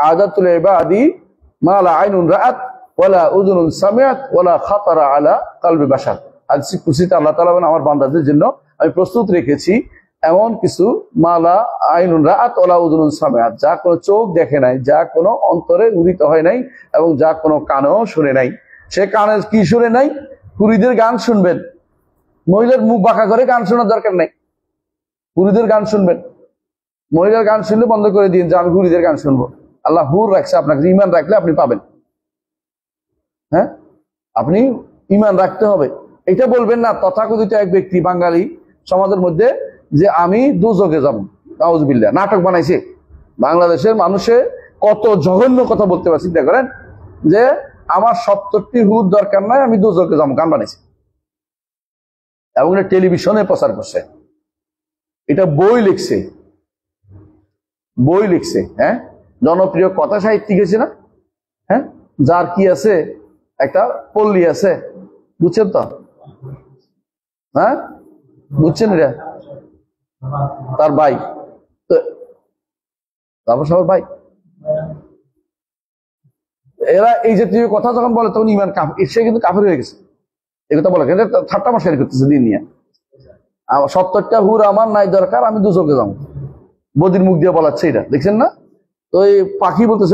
আদাতুল ইবাদি মা লা আইনুন রাআত ওয়া লা উযুনুন সামিআত ওয়া লা খাতারা আলা কলবি বাশার। হাদিস কুদসিতে আল্লাহ তাআলা বলেন, আমার বান্দাদের জন্য আমি প্রস্তুত রেখেছি এমন কিছু মা লা আইনুন রাআত ওয়া লা উযুনুন সামিআত, যা কোনো চোখ দেখে নাই, যা কোনো অন্তরে উদিত হয় নাই, এবং যা কোনো কানেও শুনে নাই। সে কানে কি শুনে নাই? পুরীদের গান শুনবেন। মহিলার মুখ বাঁকা করে গান শোনার দরকার নাই, পুরীদের গান শুনবেন। মহিলার গান শুনলে বন্ধ করে দিন যে আমি পুরীদের গান শুনবো। আল্লাহ হুর রাখছে, আপনাকে ঈমান রাখলে আপনি পাবেন। হ্যাঁ, আপনি ঈমান রাখতে হবে। এটা বলবেন না তথাকথিত এক ব্যক্তি বাঙালি সমাজের মধ্যে যে আমি দোজখে যাব, নাউজুবিল্লাহ, নাটক বানাইছে। বাংলাদেশের মানুষে কত জঘন্য কথা বলতে পারে, চিন্তা করেন, যে আমার 70টি হুর দরকার নাই, আমি দোজখে যাব, গান বানাইছে এবং এটা টেলিভিশনে প্রচার করছে। এটা বই লিখছে। হ্যাঁ, জনপ্রিয় কথা সাহিত্যিক আছে না, হ্যাঁ, যার কি আছে, একটা পল্লী আছে, বুঝছেন তো? হ্যাঁ, বুঝছেন? এটা তার ভাই, তো তারপর সবার ভাই, এরা এই জাতীয় কথা যখন বলে তখন ইমান সে কিন্তু কাফের হয়ে গেছে। এই কথা বলে ঠাট্টা মশারি করতেছে দিন নিয়ে। 70টা হুর আমার নাই দরকার, আমি দোজখে যাবো, বদির মুখ দিয়ে বলাচ্ছে এটা, দেখছেন না? তো এই পাখি বলছে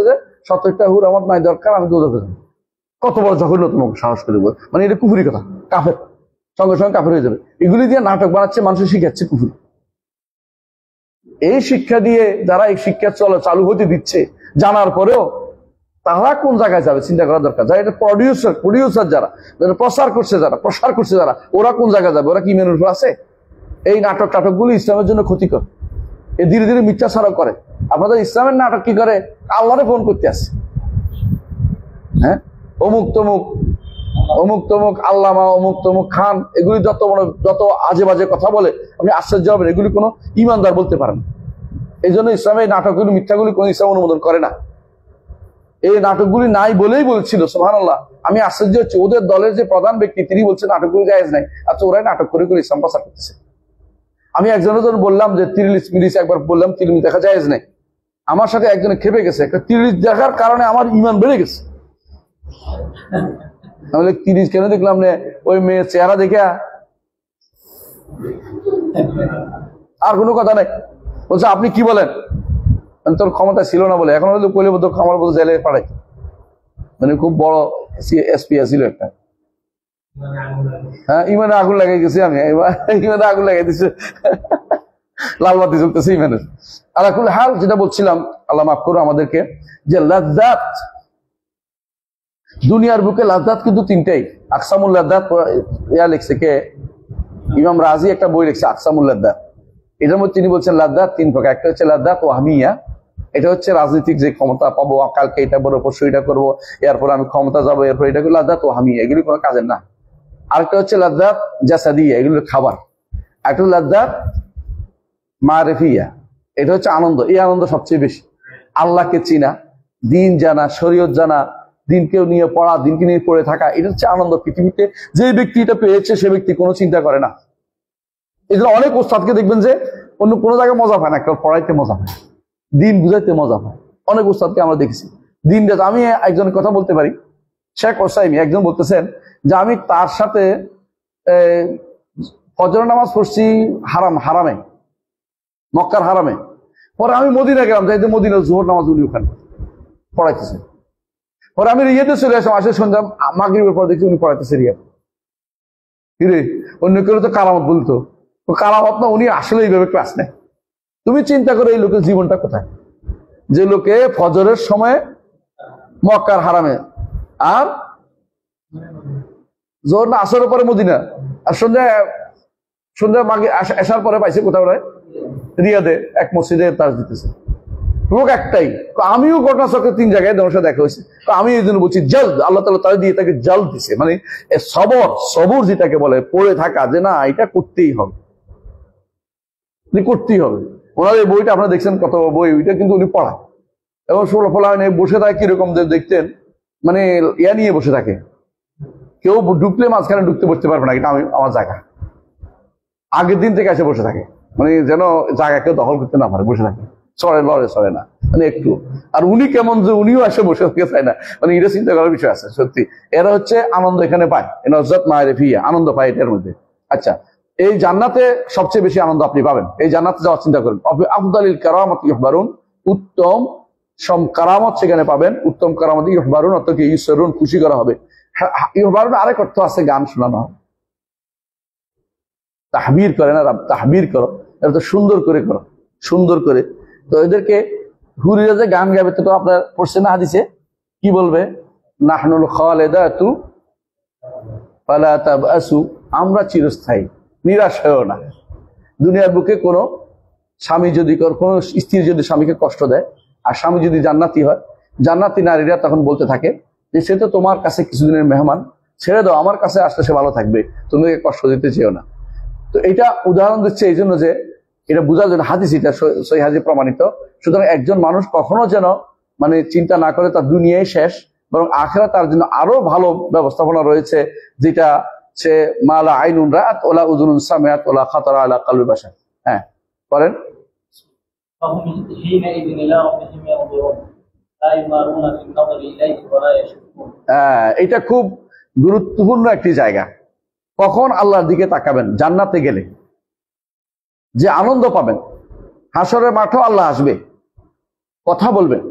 যে 70টা হুর আমার নাই দরকার, আমি দোজখে যাবো। কত বড় জঘন্যতম সাহস করে বল, মানে এটা কুফুরি কথা, কাফের, সঙ্গে সঙ্গে কাফের হয়ে যাবে। এগুলি দিয়ে নাটক বানাচ্ছে, মানুষের শিখাচ্ছে কুফুরি। এই শিক্ষা দিয়ে যারা এই শিক্ষা চালু হতে দিচ্ছে, জানার পরেও তারা কোন জায়গায় যাবে চিন্তা করা দরকার। যারা এটা প্রডিউসার যারা প্রসার করছে যারা, ওরা কোন জায়গায় যাবে? ওরা কি মেনুর উপর আছে? এই নাটকগুলি ইসলামের জন্য ক্ষতিকর। এ ধীরে ধীরে মিথ্যাচারও করে। আপনাদের ইসলামের নাটক কি করে? আল্লাহরে ফোন করতে আসে, হ্যাঁ, অমুক তমুক আল্লামা, অমুক তমুক খান, এগুলি যত আজে বাজে কথা বলে, আপনি আশ্চর্য হবেন, এগুলি কোনো ইমানদার বলতে পারেন। এই জন্য ইসলামের নাটকগুলি, মিথ্যাগুলি কোনো ইসলাম অনুমোদন করে না। এই নাটকগুলি নাই বলেই বলছিল, সুবহানাল্লাহ। আমি আশ্চর্য হচ্ছি, ওদের দলের যে প্রধান ব্যক্তি তিনি বলছেন নাটকগুলি জায়েজ নাই। আচ্ছা, ওরাই নাটক করে ইসলাম প্রচার করতেছে। আমি একজনের জন্য বললাম যে তিরিশ একবার বললাম তিরিশ দেখা জায়েজ নাই। আমার সাথে একজনে খেপে গেছে, একটা 30 দেখার কারণে আমার ঈমান বেড়ে গেছে। আমি 30 কেন দেখলাম না? ওই মেয়ের চেহারা দেখে আর কোনো কথা নাই। বলছে আপনি কি বলেন? তোর ক্ষমতা ছিল না বলে, এখন হয়তো কইলে বোধ আমার বোধ জেলে পাঠাই। মানে খুব বড় এসপি ছিল একটা। হ্যাঁ, ইমানে আগুন লাগাই গেছি আমি, ইমানে আগুন লাগাই দিচ্ছে, লাল বাতি চলতেছে ইমানের। আলাকুল হাল, যেটা বলছিলাম, আল্লাহ মাফ করো আমাদেরকে, যে লাজ্জাত, দুনিয়ার বুকে লাজ্জাত কিন্তু 3টাই। আকসামুল লাজ্জাত লিখছে কে? ইমাম রাজি একটা বই লিখছে আকসামুল লাজ্জাত। এটার মধ্যে তিনি বলছেন লাজ্জাত 3 প্রকার। একটা হচ্ছে লাজ্জাত ওয়াহমিয়া, এটা হচ্ছে রাজনৈতিক যে ক্ষমতা পাবো, কালকে এটা বড়, পরশু এটা করবো, এরপর আমি ক্ষমতা যাবো, এরপর এটা লাজ্জাত ওয়াহমিয়া, এগুলি কোনো কাজের না। আরেকটা হচ্ছে লাজ্জাত জাসাদিয়া, এগুলো খাবার। একটা লাজ্জাত মারিফিয়া, এটা হচ্ছে আনন্দ। এই আনন্দ সবচেয়ে বেশি, আল্লাহকে চিনা, দিন জানা, শরীয়ত জানা, দিনকে নিয়ে পড়া, দিনকে নিয়ে পড়ে থাকা, এটা হচ্ছে আনন্দ। পৃথিবীতে যে ব্যক্তি এটা পেয়েছে সে ব্যক্তি কোনো চিন্তা করে না, এই জন্য অনেক ওস্তাদকে দেখবেন যে অন্য কোনো জায়গায় মজা পায় না, কেউ পড়াইতে মজা পায়, দিন বুঝাইতে মজা পায়। অনেক ওস্তাদকে আমরা দেখেছি দিন রাত। আমি একজনের কথা বলতে পারি, শেখ ওসাইমি, একজন বলতেছেন যে আমি তার সাথে ফজর নামাজ পড়ছি হারামে, মক্কার হারামে। পরে আমি মদিনা গেলাম, যাইতে মদিনা জোহর নামাজ উনি ওখানে পড়াইতেছে। পরে আমি রিয়াতে চলে আসলাম, আসে সন্ধ্যা মাগরিবের পর দেখছি উনি পড়াইতেছে রিয়াদ। কিরে, অন্য কেউ তো কারামত বলতো, কারামত না, উনি আসলে এইভাবে ক্লাস নেয়। তুমি চিন্তা করো এই লোকের জীবনটা কোথায়, যে লোকে ফজরের সময় মক্কার হারামে, আর জোহর না আসরের পরে মদিনা, আর সন্ধ্যা মাগে আসার পরে পাইছে কোথাও রিয়াদে এক মসজিদে তাজ দিতেছে। লোক একটাই। আমিও ঘটনা চক্রে 3 জায়গায় তোমার সাথে দেখা হয়েছে। আমি এই জন্য বলছি জলদ, আল্লাহ তাআলা তারা দিয়ে তাকে জলদ দিছে, মানে সবর যেটাকে বলে, পড়ে থাকা, যে না এটা করতেই হবে, করতেই হবে। ওনার এই বইটা আপনারা দেখছেন, কত বই, ওইটা কিন্তু উনি পড়ায়। এবং ফলাফল বসে থাকে কিরকম যে দেখতেন, মানে ইয়া নিয়ে বসে থাকে, কেউ ঢুকলে মাঝখানে ঢুকতে বসতে পারবে না, এটা আমি আমার জায়গা। আগের দিন থেকে এসে বসে থাকে, মানে যেন জায়গা কেউ দখল করতে না পারে, বসে থাকে, সরে না, মানে একটু। আর উনি কেমন যে উনিও এসে বসে থাকতে চায় না, মানে এটা চিন্তা করার বিষয় আছে সত্যি। এরা হচ্ছে আনন্দ এখানে পায়, নজরত মায়ের ফিয়া আনন্দ পায় এটার মধ্যে। আচ্ছা, এই জান্নাতে সবচেয়ে বেশি আনন্দ আপনি পাবেন, এই জান্নাতে যাওয়ার চিন্তা করেন। আফদালিল কারামাত ইখবারুন, উত্তম কারামত সেখানে পাবেন, উত্তম কারামত ইখবারুন, অর্থাৎ ইউসরুন, খুশি করা হবে। ইখবারুন আরেক অর্থ আছে, গান শোনানো হবে, তাহবীর করে না, তাহবীর করো, এটা তো সুন্দর করে করো, সুন্দর করে। তো এদেরকে হুরিরা যে গান গাবে, তো আপনার পড়ছে না হাদিসে, কি বলবে? নাহনুল খালিদাতু ফালা তাবআসু, আমরা চিরস্থায়ী, নিরাশ হয়েও না। দুনিয়ার বুকে কোনো স্বামী যদি কোনো স্ত্রী যদি স্বামীকে কষ্ট দেয়, আর স্বামী যদি জান্নাতি হয়, জান্নাতি নারীরা তখন বলতে থাকে যে সে তো তোমার কাছে কিছুদিনের মেহমান, ছেড়ে দাও, আমার কাছে আসলে সে ভালো থাকবে, তুমি কষ্ট দিতে চেও না। তো এটা উদাহরণ দিচ্ছে এই জন্য যে এটা বোঝার জন্য, হাদিস এটা সহিহ হাদিসে প্রমাণিত। সুতরাং একজন মানুষ কখনো যেন মানে চিন্তা না করে তার দুনিয়ায় শেষ, বরং আখিরাত তার জন্য আরো ভালো ব্যবস্থাপনা রয়েছে, যেটা সে মালা আইনুন রাআত ওলা উযুনুন সামিআত ওলা খাতারা আলা কলবি বাশার। হ্যাঁ, করেন। এটা খুব গুরুত্বপূর্ণ একটি জায়গা। কখন আল্লাহর দিকে তাকাবেন? জান্নাতে গেলে যে আনন্দ পাবেন, হাসরের মাঠেও আল্লাহ আসবে, কথা বলবেন,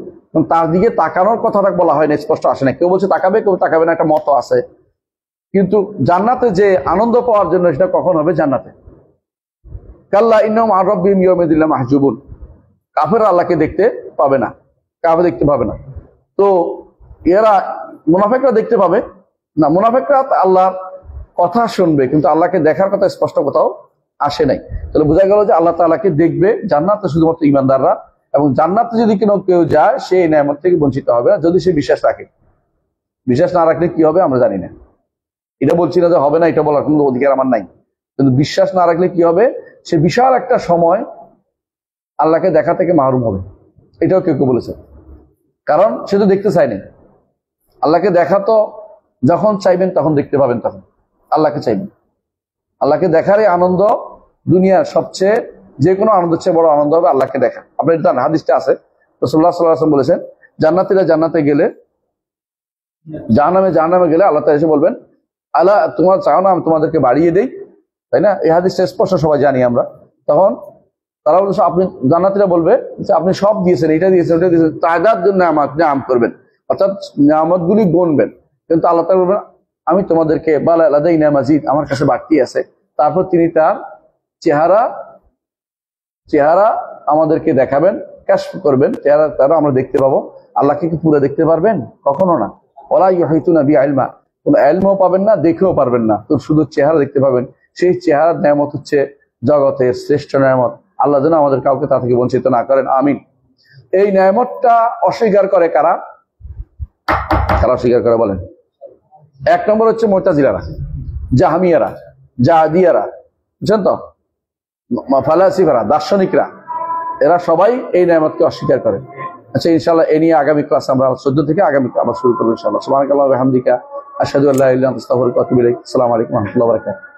তার দিকে তাকানোর কথাটা বলা হয় না, স্পষ্ট আসে না। কেউ বলছে তাকাবে, কেউ তাকাবে না, একটা মত আছে। কিন্তু জান্নাতে যে আনন্দ পাওয়ার জন্য, সেটা কখন হবে? জান্নাতে। কাল্লা ইন্নাহুম আন রাব্বিহিম ইয়াওমাইযিন লামাহজুবুন, কাফেররা আল্লাহকে দেখতে পাবে না, কাফের দেখতে পাবে না। তো এরা মুনাফিকরা দেখতে পাবে না, মুনাফিকরা আল্লাহর কথা শুনবে, কিন্তু আল্লাহকে দেখার কথা স্পষ্ট কোথাও আসে নাই। তাহলে বোঝা গেল যে আল্লাহ তাআলাকে দেখবে জান্নাতে শুধুমাত্র ঈমানদাররা, এবং জান্নাতে যদি কেউ যায়, সে এই নেয়ামত থেকে বঞ্চিত হবে না, যদি সে বিশ্বাস রাখে। বিশ্বাস না রাখলে কি হবে আমরা জানি না, এটা বলছি না যে হবে না, এটা বলার কোনো অধিকার আমার নাই। কিন্তু বিশ্বাস না রাখলে কি হবে? সে বিশাল একটা সময় আল্লাহকে দেখা থেকে মাহরুম হবে, এটাও কেউ কেউ বলেছে। কারণ সে তো দেখতে চায়নি। আল্লাহকে দেখা তো যখন চাইবেন তখন দেখতে পাবেন, তখন আল্লাহকে চাইবেন। আল্লাহকে দেখারই আনন্দ দুনিয়ার সবচেয়ে, যে কোনো আনন্দের চেয়ে বড় আনন্দ হবে আল্লাহকে দেখা। আপনার এটা হাদিসটা আছে, রাসূলুল্লাহ সাল্লাল্লাহু আলাইহি ওয়াসাল্লাম বলেছেন, জান্নাতীরা জান্নাতে গেলে, জাহান্নামে গেলে আল্লাহ তাআলা এসে বলবেন, আল্লাহ তোমার চাও না আমি তোমাদেরকে বাড়িয়ে দেই, তাই না? এই হাদিসটা স্পষ্ট সবাই জানি আমরা। তখন তারা বলছে, আপনি, জান্নাতীরা বলবে যে আপনি সব দিয়েছেন, এটা দিয়েছেন, ওটা দিয়েছেন, তাদার জন্য নাম করবেন, অর্থাৎ নিয়ামতগুলি গুনবেন। কিন্তু আল্লাহ তাআলা বলবেন, আমি তোমাদেরকে বালা লাদাইনা মাজিদ, আমার কাছে বাড়তি আছে। তারপর তিনি তার চেহারা আমাদেরকে দেখাবেন, কাশফ করবেন, চেহারা তারা আমরা দেখতে পাবো। আল্লাহকে কি পুরো দেখতে পারবেন? কখনো না। ওয়ালা ইউহিতুনা বিইলমা, কোনো ইলমও পাবেন না, দেখেও পারবেন না, তো শুধু চেহারা দেখতে পাবেন। সেই চেহারার নিয়ামত হচ্ছে জগতের শ্রেষ্ঠ নিয়ামত। আল্লাহ যেন আমাদের কাউকে তা থেকে বঞ্চিত না করেন, আমিন। এই নিয়ামতটা অস্বীকার করে কারা? অস্বীকার করে বলেন? 1 নম্বর হচ্ছে মুতাজিলারা, জাহমিয়ারা, জাদিয়ারা, বুঝছেন তো, ফালাসিফারা, দার্শনিকরা, এরা সবাই এই নিয়ামতকে অস্বীকার করে। আচ্ছা, ইনশাআল্লাহ এ নিয়ে আগামী ক্লাস আমরা 14 থেকে আগামী আবার শুরু করবো ইনশাআল্লাহ। সুবহানাকাল্লাহি ওয়া বিহামদিকা, আশহাদু আল্লা ইলাহা ইল্লা আনতা, আস্তাগফিরুকা ওয়া আতুবু ইলাইক। আসসালামু আলাইকুম ওয়া রাহমাতুল্লাহি ওয়া বারাকাতুহু।